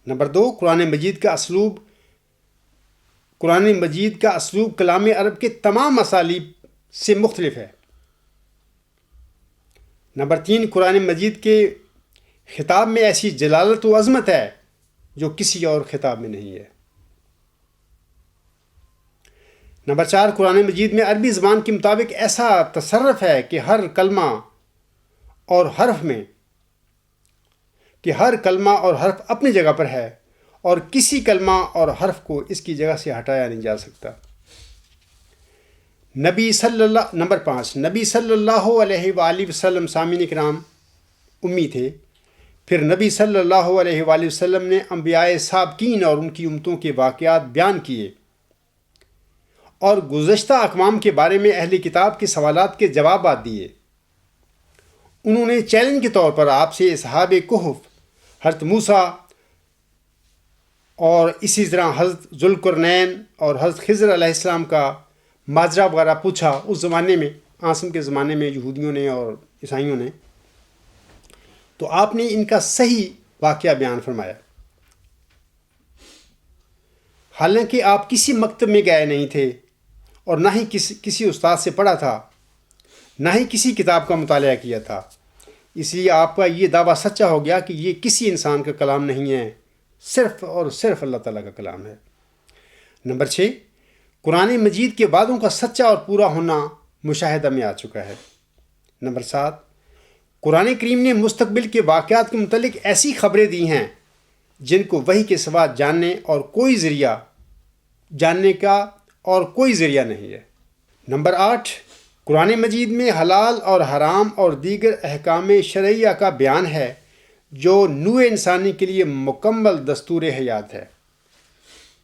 نمبر 2، قرآن مجید کا اسلوب کلام عرب کے تمام اسالیب سے مختلف ہے۔ نمبر 3، قرآن مجید کے خطاب میں ایسی جلالت و عظمت ہے جو کسی اور خطاب میں نہیں ہے۔ نمبر 4، قرآن مجید میں عربی زبان کے مطابق ایسا تصرف ہے کہ ہر کلمہ اور حرف اپنی جگہ پر ہے اور کسی کلمہ اور حرف کو اس کی جگہ سے ہٹایا نہیں جا سکتا۔ نمبر 5، نبی صلی اللہ علیہ وآلہ وسلم سامعین کرام امی تھے۔ پھر نبی صلی اللہ علیہ وآلہ وسلم نے انبیاء سابقین اور ان کی امتوں کے واقعات بیان کیے اور گزشتہ اقوام کے بارے میں اہل کتاب کے سوالات کے جوابات دیے۔ انہوں نے چیلنج کے طور پر آپ سے اصحاب کہف، حضرت موسیٰ اور اسی طرح حضرت ذوالقرنین اور حضرت خضر علیہ السلام کا ماجرا وغیرہ پوچھا۔ اس زمانے میں، عاصم کے زمانے میں، یہودیوں نے اور عیسائیوں نے، تو آپ نے ان کا صحیح واقعہ بیان فرمایا۔ حالانکہ آپ کسی مکتب میں گئے نہیں تھے اور نہ ہی کسی استاد سے پڑھا تھا، نہ ہی کسی کتاب کا مطالعہ کیا تھا، اس لیے آپ کا یہ دعویٰ سچا ہو گیا کہ یہ کسی انسان کا کلام نہیں ہے، صرف اور صرف اللہ تعالیٰ کا کلام ہے۔ نمبر 6، قرآن مجید کے وعدوں کا سچا اور پورا ہونا مشاہدہ میں آ چکا ہے۔ نمبر 7، قرآن کریم نے مستقبل کے واقعات کے متعلق ایسی خبریں دی ہیں جن کو وحی کے سوا جاننے کا اور کوئی ذریعہ نہیں ہے۔ نمبر 8، قرآن مجید میں حلال اور حرام اور دیگر احکام شرعیہ کا بیان ہے جو نوع انسانی کے لیے مکمل دستور حیات ہے۔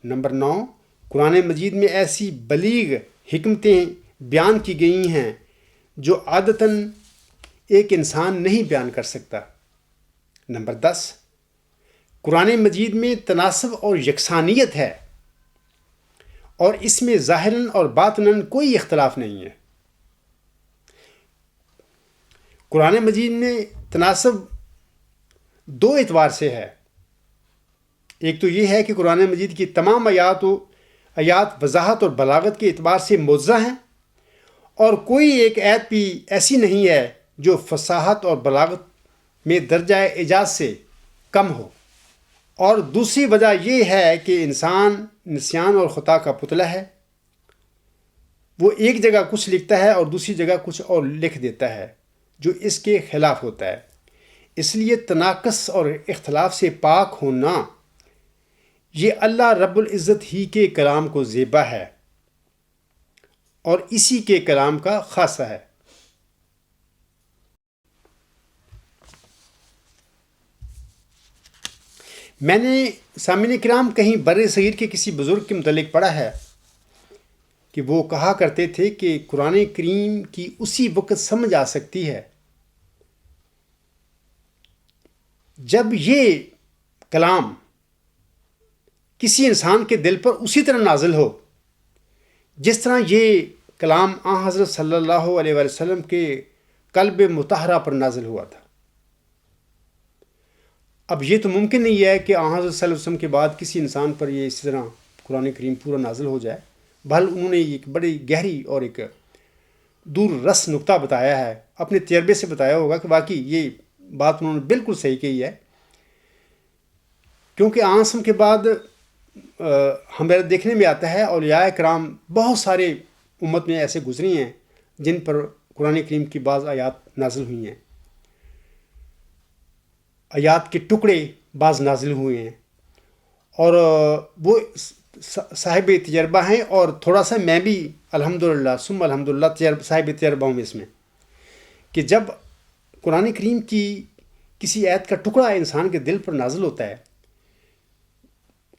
نمبر 9، قرآن مجید میں ایسی بلیغ حکمتیں بیان کی گئی ہیں جو عادتاً ایک انسان نہیں بیان کر سکتا۔ نمبر 10، قرآن مجید میں تناسب اور یکسانیت ہے اور اس میں ظاہراً اور باطناً کوئی اختلاف نہیں ہے۔ قرآن مجید میں تناسب دو اعتبار سے ہے۔ ایک تو یہ ہے کہ قرآن مجید کی تمام آیات وضاحت اور بلاغت کے اعتبار سے موزہ ہیں اور کوئی ایک آیت بھی ایسی نہیں ہے جو فصاحت اور بلاغت میں درجہ اعجاز سے کم ہو۔ اور دوسری وجہ یہ ہے کہ انسان نسیان اور خطا کا پتلا ہے، وہ ایک جگہ کچھ لکھتا ہے اور دوسری جگہ کچھ اور لکھ دیتا ہے جو اس کے خلاف ہوتا ہے۔ اس لیے تناقض اور اختلاف سے پاک ہونا یہ اللہ رب العزت ہی کے کلام کو زیبا ہے اور اسی کے کلام کا خاصہ ہے۔ میں نے سامعین کرام کہیں بر صغیر کے کسی بزرگ کے متعلق پڑھا ہے کہ وہ کہا کرتے تھے کہ قرآن کریم کی اسی وقت سمجھ آ سکتی ہے جب یہ کلام کسی انسان کے دل پر اسی طرح نازل ہو جس طرح یہ کلام آن حضرت صلی اللہ علیہ وآلہ وسلم کے قلب مطہرہ پر نازل ہوا تھا۔ اب یہ تو ممکن نہیں ہے کہ آن حضرت صلی اللہ علیہ وسلم کے بعد کسی انسان پر یہ اسی طرح قرآن کریم پورا نازل ہو جائے، بہرحال انہوں نے ایک بڑی گہری اور ایک دور رس نقطہ بتایا ہے، اپنے تجربے سے بتایا ہوگا کہ واقعی یہ بات انہوں نے بالکل صحیح کہی ہے، کیونکہ آنسم کے بعد ہمارے دیکھنے میں آتا ہے اولیاء کرام بہت سارے امت میں ایسے گزری ہیں جن پر قرآن کریم کی بعض آیات نازل ہوئی ہیں، آیات کے ٹکڑے بعض نازل ہوئے ہیں اور وہ صاحب تجربہ ہیں، اور تھوڑا سا میں بھی الحمدللہ ثم الحمدللہ صاحب تجربہ ہوں اس میں، کہ جب قرآن کریم کی کسی آیت کا ٹکڑا انسان کے دل پر نازل ہوتا ہے،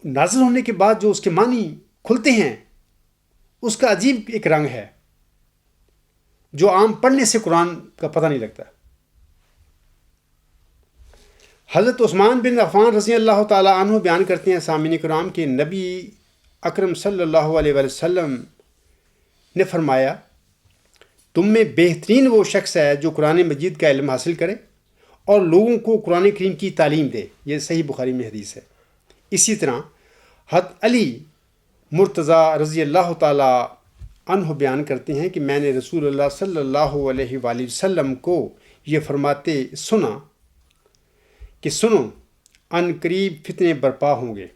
نازل ہونے کے بعد جو اس کے معنی کھلتے ہیں اس کا عجیب ایک رنگ ہے جو عام پڑھنے سے قرآن کا پتہ نہیں لگتا۔ حضرت عثمان بن عفان رضی اللہ تعالیٰ عنہ بیان کرتے ہیں سامعین کرام کہ نبی اکرم صلی اللہ علیہ وآلہ وسلم نے فرمایا، تم میں بہترین وہ شخص ہے جو قرآن مجید کا علم حاصل کرے اور لوگوں کو قرآن کریم کی تعلیم دے۔ یہ صحیح بخاری میں حدیث ہے۔ اسی طرح حضرت علی مرتضیٰ رضی اللہ تعالیٰ عنہ بیان کرتے ہیں کہ میں نے رسول اللہ صلی اللہ علیہ وآلہ وسلم کو یہ فرماتے سنا کہ سنو، ان قریب فتنے برپا ہوں گے۔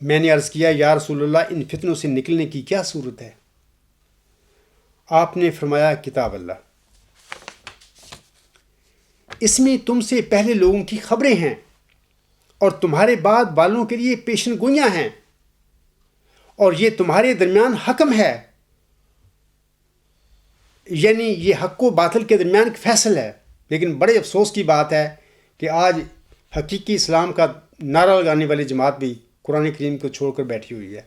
میں نے عرض کیا یا رسول اللہ ان فتنوں سے نکلنے کی کیا صورت ہے؟ آپ نے فرمایا کتاب اللہ، اس میں تم سے پہلے لوگوں کی خبریں ہیں اور تمہارے بعد والوں کے لیے پیشن گوئیاں ہیں، اور یہ تمہارے درمیان حکم ہے، یعنی یہ حق و باطل کے درمیان ایک فیصل ہے۔ لیکن بڑے افسوس کی بات ہے کہ آج حقیقی اسلام کا نعرہ لگانے والی جماعت بھی قرآن کریم کو چھوڑ کر بیٹھی ہوئی ہے،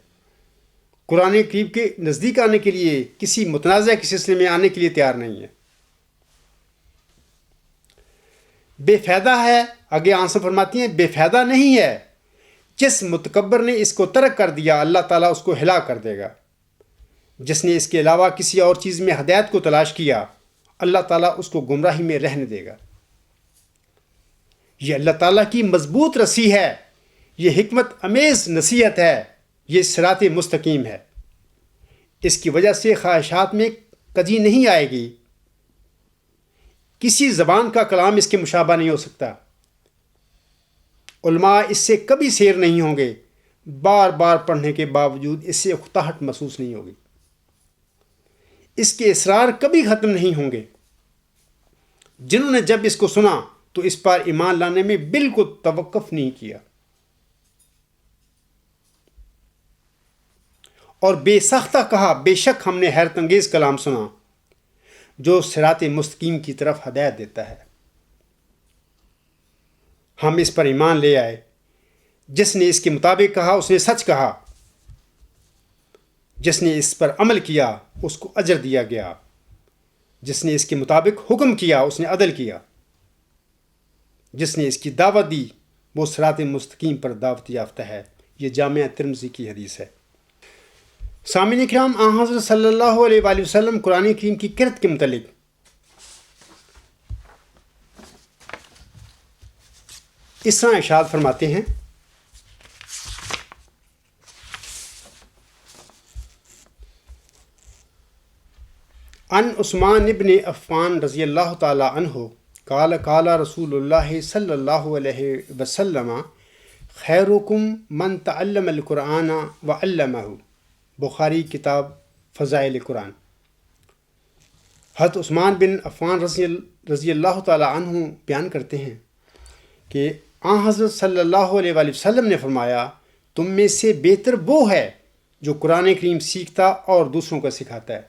قرآن کریم کے نزدیک آنے کے لیے، کسی متنازع کے سلسلے میں آنے کے لیے تیار نہیں ہے، بے فائدہ ہے۔ آگے آنسر فرماتی ہیں بے فائدہ نہیں ہے، جس متکبر نے اس کو ترک کر دیا اللہ تعالیٰ اس کو ہلاک کر دے گا، جس نے اس کے علاوہ کسی اور چیز میں ہدایت کو تلاش کیا اللہ تعالیٰ اس کو گمراہی میں رہنے دے گا۔ یہ اللہ تعالیٰ کی مضبوط رسی ہے، یہ حکمت امیز نصیحت ہے، یہ صراط مستقیم ہے۔ اس کی وجہ سے خواہشات میں کجی نہیں آئے گی، کسی زبان کا کلام اس کے مشابہ نہیں ہو سکتا، علماء اس سے کبھی سیر نہیں ہوں گے، بار بار پڑھنے کے باوجود اس سے اکتاہٹ محسوس نہیں ہوگی، اس کے اسرار کبھی ختم نہیں ہوں گے۔ جنہوں نے جب اس کو سنا تو اس پر ایمان لانے میں بالکل توقف نہیں کیا، اور بے ساختہ کہا بے شک ہم نے حیرت انگیز کلام سنا جو صراط مستقیم کی طرف ہدایت دیتا ہے، ہم اس پر ایمان لے آئے۔ جس نے اس کے مطابق کہا اس نے سچ کہا، جس نے اس پر عمل کیا اس کو اجر دیا گیا، جس نے اس کے مطابق حکم کیا اس نے عدل کیا، جس نے اس کی دعوت دی وہ صراط مستقیم پر دعوت یافتہ ہے۔ یہ جامعہ ترمذی کی حدیث ہے۔ سامعین کرام، آن حضرت صلی اللہ علیہ وآلہ وسلم قرآن کریم کی قرأت کے متعلق اس طرح ارشاد فرماتے ہیں، عن عثمان ابن عفان رضی اللہ تعالی عنہ قال قال رسول اللہ صلی اللہ علیہ وسلم خیرکم من تعلم القرآن وعلمہ، بخاری کتاب فضائل قرآن۔ حضرت عثمان بن عفان رضی اللہ تعالی عنہ بیان کرتے ہیں کہ آن حضرت صلی اللہ علیہ وآلہ وسلم نے فرمایا تم میں سے بہتر وہ ہے جو قرآن کریم سیکھتا اور دوسروں کو سکھاتا ہے۔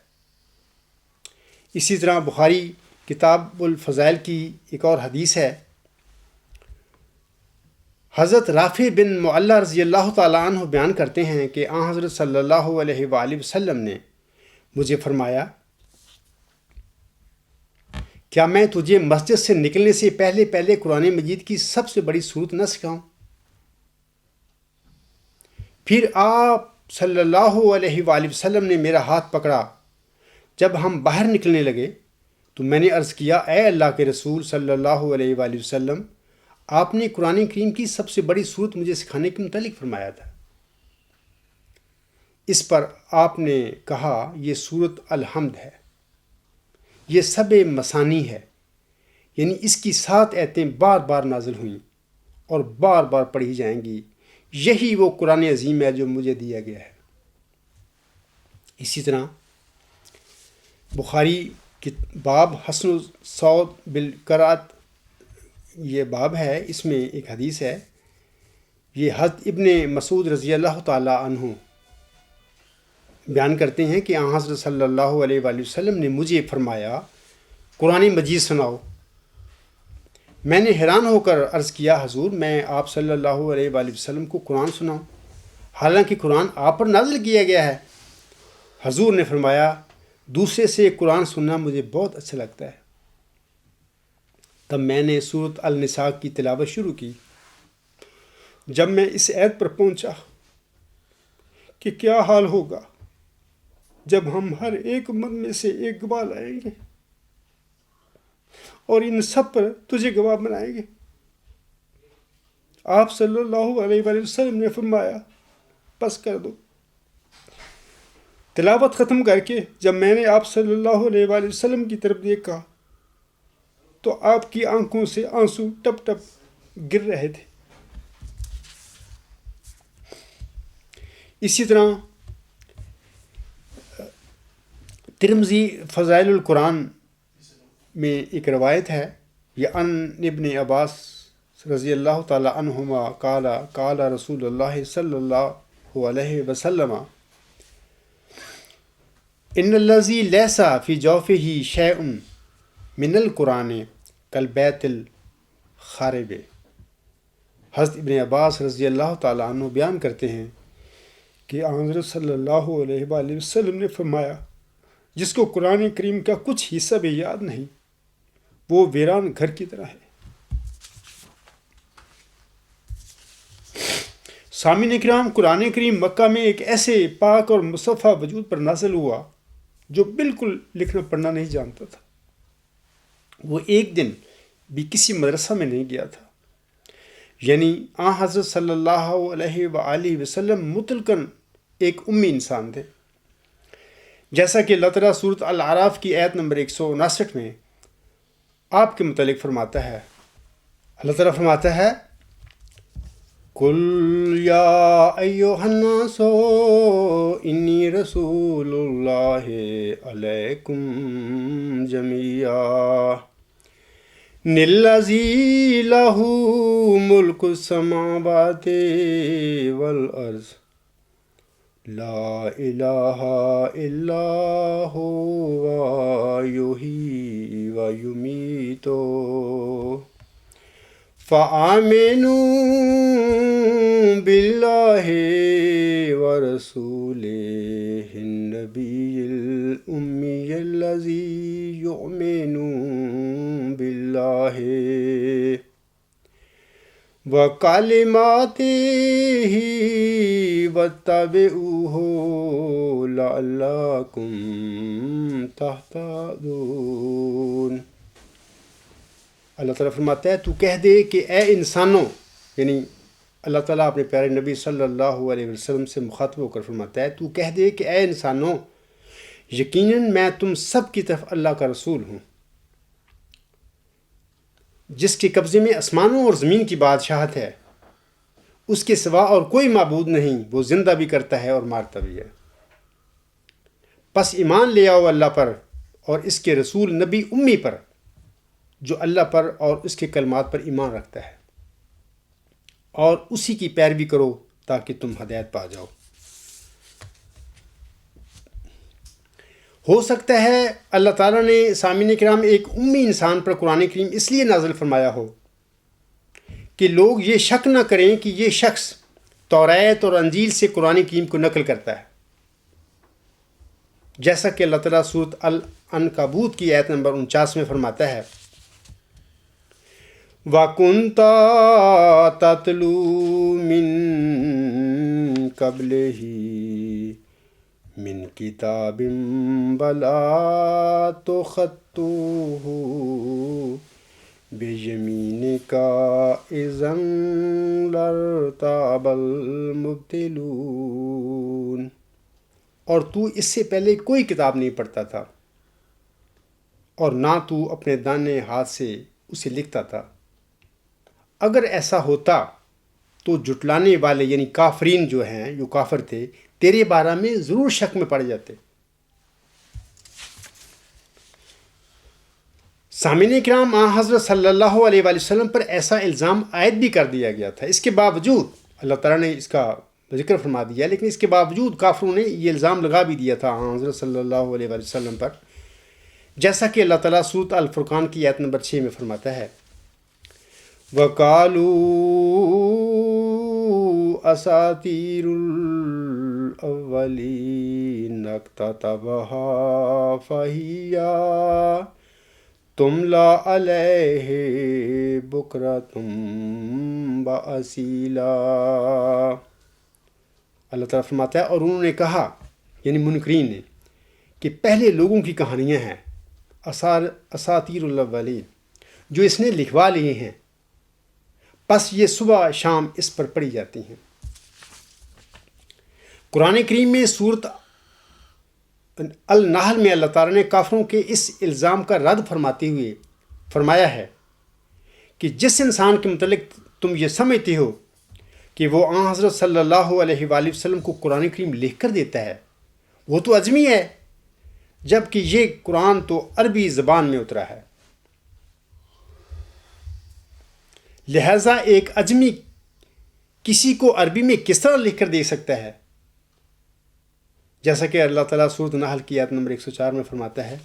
اسی طرح بخاری کتاب الفضائل کی ایک اور حدیث ہے، حضرت رافع بن معلّہ رضی اللہ تعالیٰ عنہ بیان کرتے ہیں کہ آن حضرت صلی اللہ علیہ وآلہ وسلم نے مجھے فرمایا کیا میں تجھے مسجد سے نکلنے سے پہلے پہلے قرآن مجید کی سب سے بڑی صورت نہ سکھاؤں؟ پھر آپ صلی اللہ علیہ وآلہ وسلم نے میرا ہاتھ پکڑا۔ جب ہم باہر نکلنے لگے تو میں نے عرض کیا اے اللہ کے رسول صلی اللہ علیہ وآلہ وسلم، آپ نے قرآن کریم کی سب سے بڑی صورت مجھے سکھانے کے متعلق فرمایا تھا۔ اس پر آپ نے کہا یہ صورت الحمد ہے، یہ سب مسانی ہے، یعنی اس کی 7 آیتیں بار بار نازل ہوئیں اور بار بار پڑھی جائیں گی، یہی وہ قرآن عظیم ہے جو مجھے دیا گیا ہے۔ اسی طرح بخاری کی باب حسن الصوت بالقرأت، یہ باب ہے، اس میں ایک حدیث ہے، یہ حضرت ابن مسعود رضی اللہ تعالیٰ عنہ بیان کرتے ہیں کہ آن حضرت صلی اللہ علیہ وآلہ وسلم نے مجھے فرمایا قرآن مجید سناؤ۔ میں نے حیران ہو کر عرض کیا حضور میں آپ صلی اللہ علیہ وآلہ وسلم کو قرآن سناؤں حالانکہ قرآن آپ پر نازل کیا گیا ہے؟ حضور نے فرمایا دوسرے سے قرآن سننا مجھے بہت اچھا لگتا ہے۔ تب میں نے سورۃ النساء کی تلاوت شروع کی۔ جب میں اس آیت پر پہنچا کہ کیا حال ہوگا جب ہم ہر ایک امت میں سے ایک گواہ لائیں گے اور ان سب پر تجھے گواہ بنائیں گے، آپ صلی اللہ علیہ وآلہ وسلم نے فرمایا بس کر دو۔ تلاوت ختم کر کے جب میں نے آپ صلی اللہ علیہ وآلہ وسلم کی طرف دیکھا تو آپ کی آنکھوں سے آنسو ٹپ ٹپ گر رہے تھے۔ اسی طرح ترمذی فضائل القرآن میں ایک روایت ہے، یہ ان ابن عباس رضی اللہ تعالی عنہما قال قال رسول اللہ صلی اللہ علیہ وسلم ان الذی لیس فی جوفہ شیء من القرآن کالبیت الخارب۔ حضرت ابن عباس رضی اللہ تعالیٰ عنہ بیان کرتے ہیں کہ حضرت صلی اللہ علیہ وآلہ وسلم نے فرمایا، جس کو قرآن کریم کا کچھ حصہ بھی یاد نہیں، وہ ویران گھر کی طرح ہے۔ سامعین کرام، قرآن کریم مکہ میں ایک ایسے پاک اور مصفہ وجود پر نازل ہوا جو بالکل لکھنا پڑھنا نہیں جانتا تھا۔ وہ ایک دن بھی کسی مدرسہ میں نہیں گیا تھا، یعنی حضرت صلی اللہ علیہ وآلہ وسلم مطلقاً ایک امی انسان تھے، جیسا کہ اللہ تعالیٰ سورۃ الاعراف کی آیت نمبر 159 میں آپ کے متعلق فرماتا ہے۔ اللہ تعالیٰ فرماتا ہے، قُلْ يَا أَيُّهَا النَّاسُ إِنِّي رَسُولُ اللَّهِ عَلَيْكُمْ جَمِيعًا الَّذِي لَهُ مُلْكُ السَّمَاوَاتِ وَالْأَرْضِ لَا إِلَٰهَ إِلَّا هُوَ يُحْيِي وَيُمِيتُ فَآمِنُوا بِاللَّهِ وَرَسُولِهِ النَّبِيِّ الْأُمِّيِّ الَّذِي يُؤْمِنُ بِاللَّهِ وَكَلِمَاتِهِ وَاتَّبِعُوهُ لَعَلَّكُمْ تَهْتَدُونَ۔ اللہ تعالیٰ فرماتا ہے، تو کہہ دے کہ اے انسانوں، یعنی اللہ تعالیٰ اپنے پیارے نبی صلی اللہ علیہ وسلم سے مخاطب ہو کر فرماتا ہے، تو کہہ دے کہ اے انسانوں، یقیناً میں تم سب کی طرف اللہ کا رسول ہوں، جس کے قبضے میں آسمانوں اور زمین کی بادشاہت ہے، اس کے سوا اور کوئی معبود نہیں، وہ زندہ بھی کرتا ہے اور مارتا بھی ہے۔ پس ایمان لے آؤ اللہ پر اور اس کے رسول نبی امی پر، جو اللہ پر اور اس کے کلمات پر ایمان رکھتا ہے، اور اسی کی پیروی کرو تاکہ تم ہدایت پا جاؤ۔ ہو سکتا ہے اللہ تعالیٰ نے سامعین کرام ایک امی انسان پر قرآن کریم اس لیے نازل فرمایا ہو کہ لوگ یہ شک نہ کریں کہ یہ شخص توریت اور انجیل سے قرآن کریم کو نقل کرتا ہے، جیسا کہ اللہ تعالیٰ سورۃ العنکبوت کی آیت نمبر 49 میں فرماتا ہے، وَكُنْتَ تَتْلُو مِن قَبْلِهِ مِن كِتَابٍ وَلَا تَخُطُّهُ بِيَمِينِكَ إِذًا لَارْتَابَ الْمُبْطِلُونَ۔ اور تو اس سے پہلے کوئی کتاب نہیں پڑھتا تھا، اور نہ تو اپنے دانے ہاتھ سے اسے لکھتا تھا۔ اگر ایسا ہوتا تو جھٹلانے والے یعنی کافرین جو ہیں، جو کافر تھے، تیرے بارے میں ضرور شک میں پڑ جاتے۔ سامعین کرام، حضرت صلی اللہ علیہ وآلہ وسلم پر ایسا الزام عائد بھی کر دیا گیا تھا۔ اس کے باوجود اللہ تعالیٰ نے اس کا ذکر فرما دیا، لیکن اس کے باوجود کافروں نے یہ الزام لگا بھی دیا تھا حضرت صلی اللہ علیہ وآلہ وسلم پر، جیسا کہ اللہ تعالیٰ سورۃ الفرقان کی آیت نمبر 6 میں فرماتا ہے، وَقَالُوا أَسَاطِيرُ الْأَوَّلِينَ اكْتَتَبَهَا فَهِيَ تُمْلَىٰ عَلَيْهِ بُكْرَةً وَأَصِيلًا۔ اللہ تعالیٰ فرماتا ہے، اور انہوں نے کہا، یعنی منکرین نے، کہ پہلے لوگوں کی کہانیاں ہیں، اساطیر الاولین، جو اس نے لکھوا لیے ہیں، پس یہ صبح شام اس پر پڑھی جاتی ہیں۔ قرآن کریم میں سورۃ النحل میں اللہ تعالیٰ نے کافروں کے اس الزام کا رد فرماتے ہوئے فرمایا ہے کہ جس انسان کے متعلق تم یہ سمجھتے ہو کہ وہ آن حضرت صلی اللہ علیہ وآلہ وسلم کو قرآن کریم لکھ کر دیتا ہے، وہ تو عجمی ہے، جبکہ یہ قرآن تو عربی زبان میں اترا ہے۔ لہٰذا ایک عجمی کسی کو عربی میں کس طرح لکھ کر دے سکتا ہے؟ جیسا کہ اللہ تعالیٰ سورۃ النحل کی آیت نمبر 104 میں فرماتا ہے،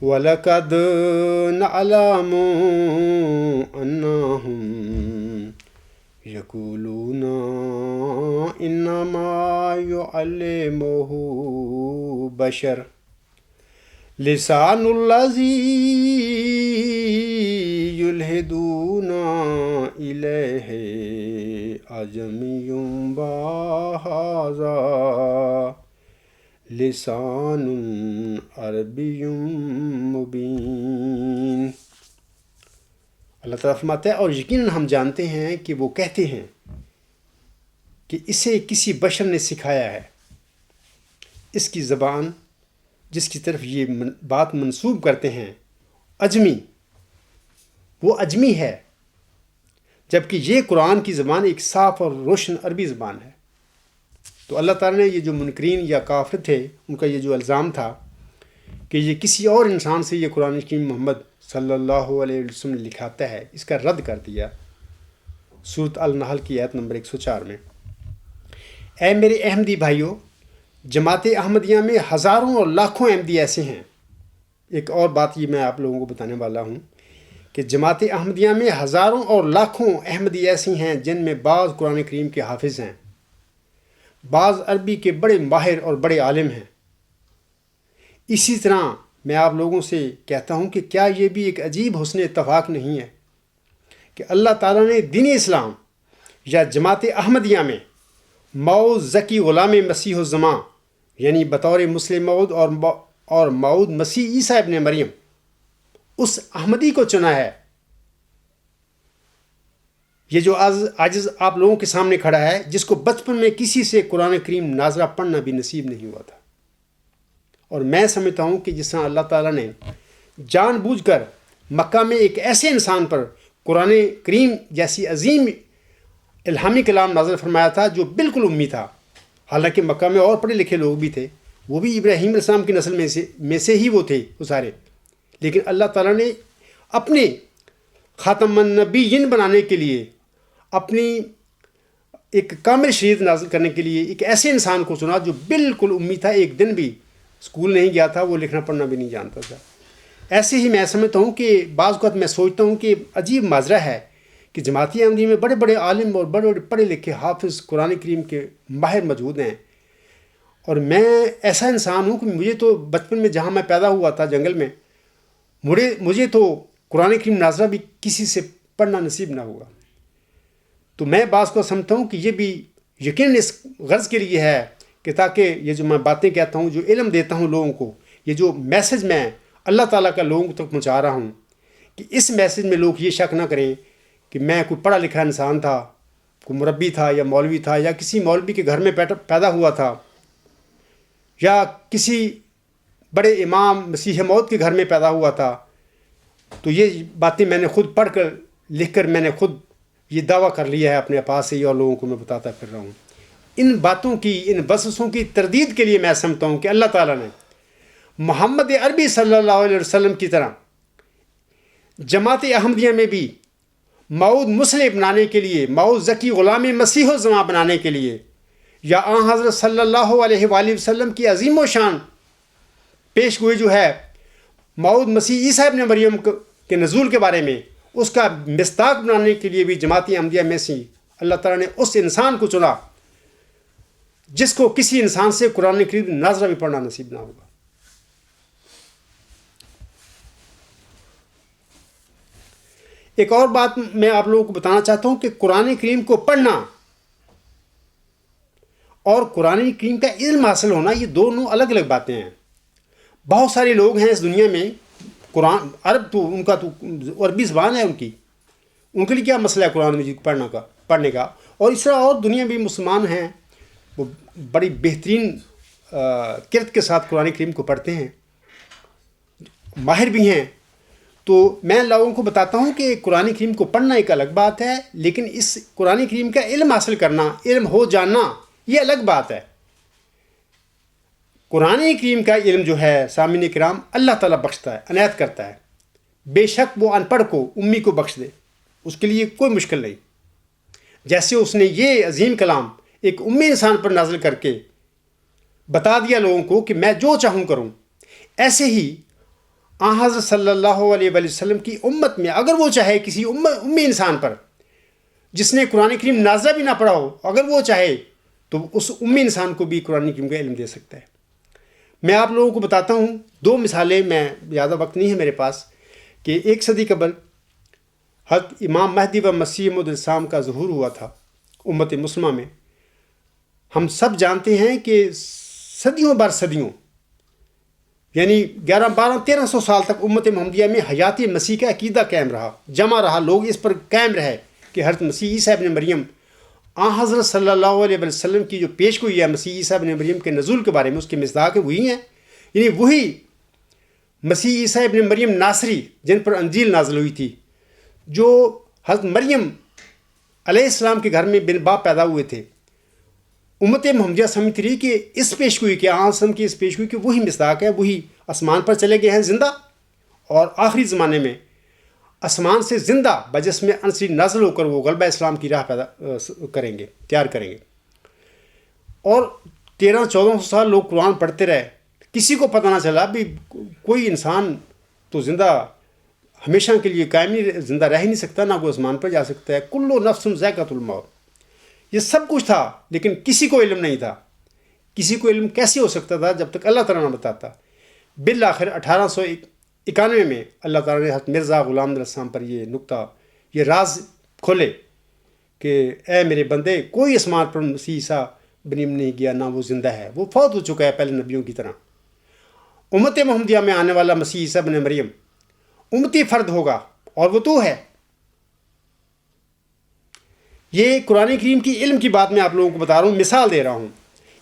وَلَقَدْ نَعْلَمُ أَنَّهُمْ يَقُولُونَ إِنَّمَا يُعَلِّمُهُ بَشَرٌ لِسَانُ الَّذِي يُلْحِدُونَ إِلَيْهِ أَعْجَمِيٌّ وَهَذَا لسان عربی مبین۔ اللہ تعالیٰ فرماتا ہے، اور یقیناً ہم جانتے ہیں کہ وہ کہتے ہیں کہ اسے کسی بشر نے سکھایا ہے۔ اس کی زبان جس کی طرف یہ بات منسوب کرتے ہیں، عجمی، وہ عجمی ہے، جبکہ یہ قرآن کی زبان ایک صاف اور روشن عربی زبان ہے۔ تو اللہ تعالیٰ نے یہ جو منکرین یا کافر تھے، ان کا یہ جو الزام تھا کہ یہ کسی اور انسان سے یہ قرآن کریم محمد صلی اللہ علیہ وسلم لکھاتا ہے، اس کا رد کر دیا سورۃ النحل کی آیت نمبر 104 میں۔ اے میرے احمدی بھائیوں، جماعت احمدیہ میں ہزاروں اور لاکھوں احمدی ایسے ہیں۔ ایک اور بات یہ میں آپ لوگوں کو بتانے والا ہوں کہ جماعت احمدیہ میں ہزاروں اور لاکھوں احمدی ایسی ہیں جن میں بعض قرآن کریم کے حافظ ہیں، بعض عربی کے بڑے ماہر اور بڑے عالم ہیں۔ اسی طرح میں آپ لوگوں سے کہتا ہوں کہ کیا یہ بھی ایک عجیب حسن اتفاق نہیں ہے کہ اللہ تعالیٰ نے دین اسلام یا جماعت احمدیہ میں موعود ذکی غلام مسیح الزماں یعنی بطور مسلم موعود اور موعود مسیح عیسیٰ ابن مریم اس احمدی کو چنا ہے، یہ جو عاجز آپ لوگوں کے سامنے کھڑا ہے، جس کو بچپن میں کسی سے قرآن کریم ناظرہ پڑھنا بھی نصیب نہیں ہوا تھا۔ اور میں سمجھتا ہوں کہ جس طرح اللہ تعالیٰ نے جان بوجھ کر مکہ میں ایک ایسے انسان پر قرآن کریم جیسی عظیم الہامی کلام نازل فرمایا تھا جو بالکل امی تھا، حالانکہ مکہ میں اور پڑھے لکھے لوگ بھی تھے، وہ بھی ابراہیم علیہ السلام کی نسل میں سے ہی وہ تھے وہ سارے، لیکن اللہ تعالیٰ نے اپنے خاتم النبیین بنانے کے لیے، اپنی ایک کامل شریعت نازل کرنے کے لیے ایک ایسے انسان کو چنا جو بالکل امی تھا، ایک دن بھی اسکول نہیں گیا تھا، وہ لکھنا پڑھنا بھی نہیں جانتا تھا۔ ایسے ہی میں سمجھتا ہوں کہ بعض اوقات میں سوچتا ہوں کہ عجیب ماجرا ہے کہ جماعت احمدیہ میں بڑے بڑے عالم اور بڑے بڑے پڑھے لکھے حافظ قرآن کریم کے ماہر موجود ہیں، اور میں ایسا انسان ہوں کہ مجھے تو بچپن میں جہاں میں پیدا ہوا تھا جنگل میں، مجھے تو قرآن کریم ناظرہ بھی کسی سے پڑھنا نصیب نہ ہوا۔ تو میں بعض کو سمجھتا ہوں کہ یہ بھی یقیناً اس غرض کے لیے ہے کہ تاکہ یہ جو میں باتیں کہتا ہوں، جو علم دیتا ہوں لوگوں کو، یہ جو میسج میں اللہ تعالیٰ کا لوگوں تک پہنچا رہا ہوں، کہ اس میسج میں لوگ یہ شک نہ کریں کہ میں کوئی پڑھا لکھا انسان تھا، کوئی مربی تھا یا مولوی تھا یا کسی مولوی کے گھر میں پیدا ہوا تھا یا کسی بڑے امام مسیح موعود کے گھر میں پیدا ہوا تھا۔ تو یہ باتیں میں نے خود پڑھ کر لکھ کر میں نے خود یہ دعویٰ کر لیا ہے اپنے پاس سے، اور لوگوں کو میں بتاتا پھر رہا ہوں۔ ان باتوں کی، ان بسسوں کی تردید کے لیے میں سمجھتا ہوں کہ اللہ تعالیٰ نے محمد عربی صلی اللہ علیہ وسلم کی طرح جماعت احمدیہ میں بھی موعود مسلم بنانے کے لیے، موعود ذکی غلام مسیح الزماں بنانے کے لیے، یا آن حضرت صلی اللہ علیہ وآلہ وسلم کی عظیم و شان پیش گوئی جو ہے موعود مسیح عیسیٰ ابن مریم کے نزول کے بارے میں، اس کا مصداق بنانے کے لیے بھی جماعت احمدیہ میں سے اللہ تعالیٰ نے اس انسان کو چنا جس کو کسی انسان سے قرآن کریم ناظرہ بھی پڑھنا نصیب نہ ہوگا۔ ایک اور بات میں آپ لوگوں کو بتانا چاہتا ہوں کہ قرآن کریم کو پڑھنا اور قرآن کریم کا علم حاصل ہونا، یہ دونوں الگ الگ باتیں ہیں۔ بہت سارے لوگ ہیں اس دنیا میں، قرآن عرب تو ان کا تو عربی زبان ہے ان کے لیے کیا مسئلہ ہے قرآن مجید پڑھنے کا، اور اس طرح اور دنیا بھی مسلمان ہیں، وہ بڑی بہترین کرت کے ساتھ قرآن کریم کو پڑھتے ہیں، ماہر بھی ہیں، تو میں لوگوں کو بتاتا ہوں کہ قرآن کریم کو پڑھنا ایک الگ بات ہے، لیکن اس قرآن کریم کا علم حاصل کرنا، علم ہو جاننا، یہ الگ بات ہے۔ قرآن کریم کا علم جو ہے سامعین کرام اللہ تعالیٰ بخشتا ہے، عنایت کرتا ہے۔ بے شک وہ ان پڑھ کو، امی کو بخش دے، اس کے لیے کوئی مشکل نہیں۔ جیسے اس نے یہ عظیم کلام ایک امی انسان پر نازل کر کے بتا دیا لوگوں کو کہ میں جو چاہوں کروں، ایسے ہی حضرت صلی اللہ علیہ وآلہ وسلم کی امت میں اگر وہ چاہے کسی امی انسان پر جس نے قرآن کریم نازلہ بھی نہ پڑھا ہو، اگر وہ چاہے تو اس امی انسان کو بھی قرآن کریم کا علم دے سکتا ہے۔ میں آپ لوگوں کو بتاتا ہوں 2 مثالیں، میں زیادہ وقت نہیں ہے میرے پاس، کہ 1 صدی قبل حضرت امام مہدی و مسیح موعود الاسلام کا ظہور ہوا تھا امت مسلمہ میں۔ ہم سب جانتے ہیں کہ صدیوں بر صدیوں، یعنی 1100-1200-1300 سال تک امت محمدیہ میں حیات مسیح کا عقیدہ قائم رہا، جمع رہا، لوگ اس پر قائم رہے کہ حضرت مسیح عیسیٰ ابن مریم حضرت صلی اللہ علیہ وسلم کی جو پیش گوئی ہے مسیح عیسیٰ ابن مریم کے نزول کے بارے میں، اس کے مصداق وہی ہیں، یعنی وہی مسیح عیسیٰ ابن مریم ناصری جن پر انجیل نازل ہوئی تھی، جو حضرت مریم علیہ السلام کے گھر میں بن باپ پیدا ہوئے تھے۔ امت محمدیہ سمجھتی رہی کہ اس پیشگوئی کے آسم کی اس پیشگوئی کے وہی مصداق ہے، وہی آسمان پر چلے گئے ہیں زندہ، اور آخری زمانے میں آسمان سے زندہ بجسم انصری نازل ہو کر وہ غلبہ اسلام کی راہ پیدا کریں گے، تیار کریں گے۔ اور 1300-1400 سال لوگ قرآن پڑھتے رہے، کسی کو پتہ نہ چلا بھی کوئی انسان تو زندہ ہمیشہ کے لیے قائم نہیں، زندہ رہ ہی نہیں سکتا، نہ کوئی آسمان پر جا سکتا ہے۔ کل نفس ذائقۃ الموت، یہ سب کچھ تھا لیکن کسی کو علم نہیں تھا۔ کسی کو علم کیسے ہو سکتا تھا جب تک اللہ تعالیٰ نہ بتاتا؟ بالآخر 1891 میں اللہ تعالیٰ نے حضرت مرزا غلام احمد السلام پر یہ نکتہ، یہ راز کھولے کہ اے میرے بندے، کوئی آسمان پر مسیح عیسیٰ بنیم نہیں گیا، نہ وہ زندہ ہے، وہ فوت ہو چکا ہے پہلے نبیوں کی طرح۔ امت محمدیہ میں آنے والا مسیح عیسیٰ بن مریم امتی فرد ہوگا، اور وہ تو ہے۔ یہ قرآن کریم کی علم کی بات میں آپ لوگوں کو بتا رہا ہوں، مثال دے رہا ہوں۔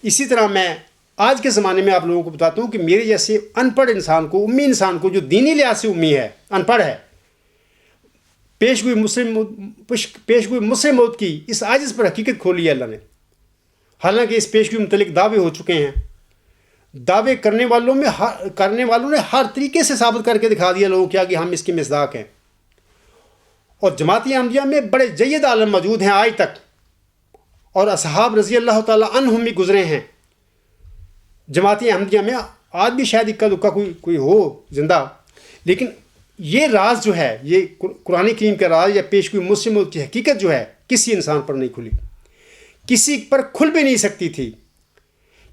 اسی طرح میں آج کے زمانے میں آپ لوگوں کو بتاتا ہوں کہ میرے جیسے ان پڑھ انسان کو، امی انسان کو، جو دینی لحاظ سے امی ہے، ان پڑھ ہے، پیش گوئی مسلم موت کی اس عاجز پر حقیقت کھولی ہے اللہ نے۔ حالانکہ اس پیش گوئی متعلق دعوے ہو چکے ہیں، دعوے کرنے والوں نے ہر طریقے سے ثابت کر کے دکھا دیا لوگوں کیا کہ ہم اس کے مصداق ہیں۔ اور جماعت احمدیہ میں بڑے جید عالم موجود ہیں آج تک، اور اصحاب رضی اللہ تعالیٰ عنہم بھی گزرے ہیں جماعت احمدیہ میں، آج بھی شاید اکا دکا کوئی ہو زندہ، لیکن یہ راز جو ہے، یہ قرآن کریم کا راز یا پیش گوئی مسلم کی حقیقت جو ہے، کسی انسان پر نہیں کھلی، کسی پر کھل بھی نہیں سکتی تھی۔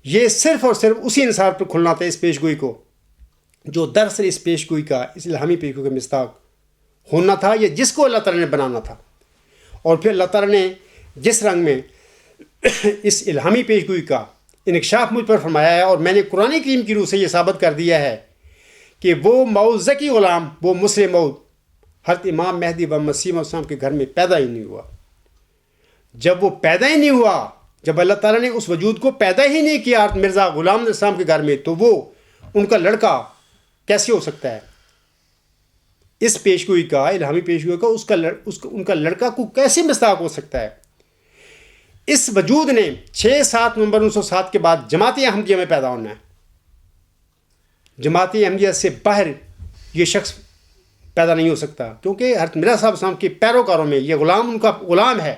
یہ صرف اور صرف اسی انسان پر کھلنا تھا اس پیش گوئی کو، جو دراصل اس پیش گوئی کا، اس الہامی پیش گوئی کا مصداق ہونا تھا، یا جس کو اللہ تعالیٰ نے بنانا تھا۔ اور پھر اللہ تعالیٰ نے جس رنگ میں اس الہامی پیش گوئی کا انکشاف مجھ پر فرمایا ہے، اور میں نے قرآن کریم کی روح سے یہ ثابت کر دیا ہے کہ وہ موعود ذکی غلام، وہ مسلم موعود حضرت امام مہدی و مسیح موعود السلام کے گھر میں پیدا ہی نہیں ہوا۔ جب وہ پیدا ہی نہیں ہوا، جب اللہ تعالیٰ نے اس وجود کو پیدا ہی نہیں کیا حضرت مرزا غلام احمد السلام کے گھر میں، تو وہ ان کا لڑکا کیسے ہو سکتا ہے؟ اس پیش گوئی کا، الہامی پیش گوئی کا، ان کا لڑکا کو کیسے مصداق ہو سکتا ہے؟ اس وجود نے 6-7 نومبر 1907 کے بعد جماعت احمدیہ میں پیدا ہونا ہے۔ جماعت احمدیہ سے باہر یہ شخص پیدا نہیں ہو سکتا، کیونکہ حضرت مرزا صاحب السلام کے پیروکاروں میں یہ غلام ان کا غلام ہے،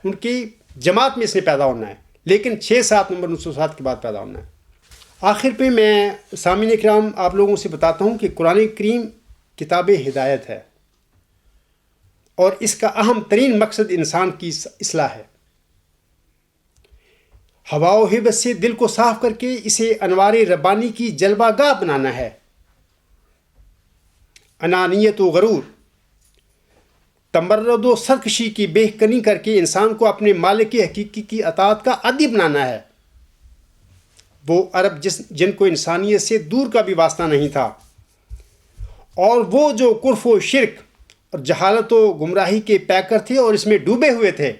ان کی جماعت میں اس نے پیدا ہونا ہے، لیکن 6-7 نومبر 1907 کے بعد پیدا ہونا ہے۔ آخر پہ میں سامعین کرام آپ لوگوں سے بتاتا ہوں کہ قرآن کریم کتاب ہدایت ہے، اور اس کا اہم ترین مقصد انسان کی اصلاح ہے۔ ہوا و ہبت سے دل کو صاف کر کے اسے انوار ربانی کی جلوہ گاہ بنانا ہے۔ انانیت و غرور، تمرد و سرکشی کی بے کنی کر کے انسان کو اپنے مالک حقیقی کی اطاعت کا عادی بنانا ہے۔ وہ عرب جن کو انسانیت سے دور کا بھی واسطہ نہیں تھا، اور وہ جو کفر و شرک اور جہالت و گمراہی کے پیکر تھے اور اس میں ڈوبے ہوئے تھے،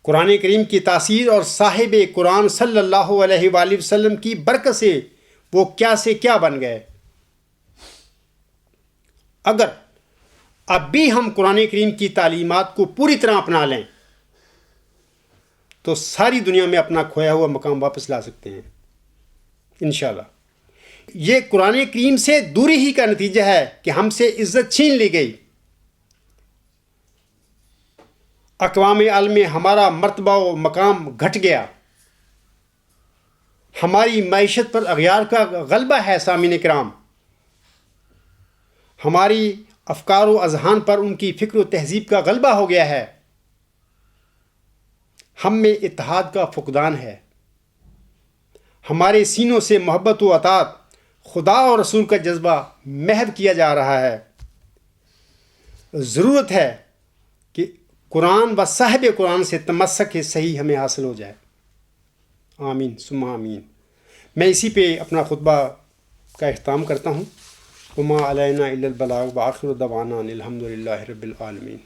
قرآن کریم کی تاثیر اور صاحب قرآن صلی اللہ علیہ وآلہ وسلم کی برکت سے وہ کیا سے کیا بن گئے۔ اگر اب بھی ہم قرآن کریم کی تعلیمات کو پوری طرح اپنا لیں تو ساری دنیا میں اپنا کھویا ہوا مقام واپس لا سکتے ہیں انشاءاللہ۔ یہ قرآن کریم سے دوری ہی کا نتیجہ ہے کہ ہم سے عزت چھین لی گئی، اقوام عالم میں ہمارا مرتبہ و مقام گھٹ گیا، ہماری معیشت پر اغیار کا غلبہ ہے۔ سامعین کرام، ہماری افکار و اذہان پر ان کی فکر و تہذیب کا غلبہ ہو گیا ہے، ہم میں اتحاد کا فقدان ہے، ہمارے سینوں سے محبت و اطاعت، خدا اور رسول کا جذبہ محو کیا جا رہا ہے۔ ضرورت ہے کہ قرآن و صاحب قرآن سے تمسک صحیح ہمیں حاصل ہو جائے۔ آمین ثم آمین۔ میں اسی پہ اپنا خطبہ کا اختتام کرتا ہوں۔ وما علینا الا البلاغ وآخر دعوانا ان الحمد للہ رب العالمین۔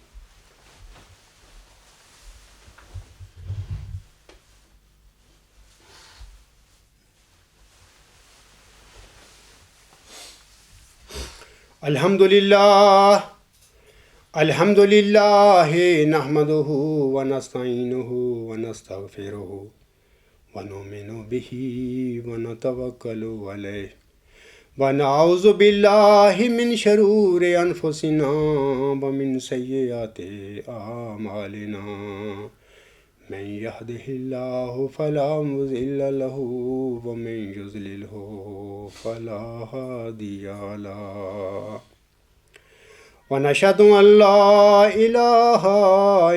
الحمد للہ نحمده ونستعینه ونستغفره ونؤمن به ونتوکل علیہ ونعوذ باللہ من شرور انفسنا ومن سیئات اعمالنا من يهده الله فلا مضل له ومن يضلله فلا هادي له ونشهد أن لا إله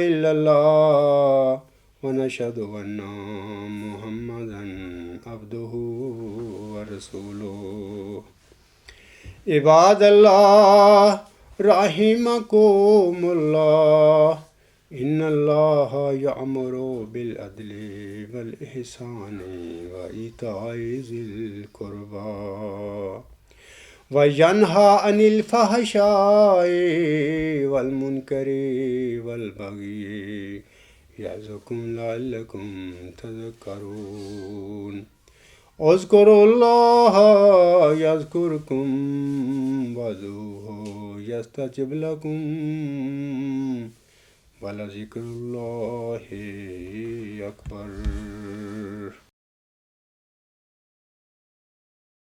إلا الله ونشهد أن محمدا عبده ورسوله عباد الله رحمكم الله إن الله يأمر بالعدل والإحسان وإيتاء ذي القربى وَيَنْهَى عَنِ الْفَحْشَاءِ وَالْمُنْكَرِ وَالْبَغْيِ يَعِظُكُمْ لَعَلَّكُمْ تَذَكَّرُونَ اذْكُرُوا اللَّهَ يَذْكُرْكُمْ وَادْعُوهُ يَسْتَجِبْ لَكُمْ وَلَذِكْرُ اللَّهِ أَكْبَرُ۔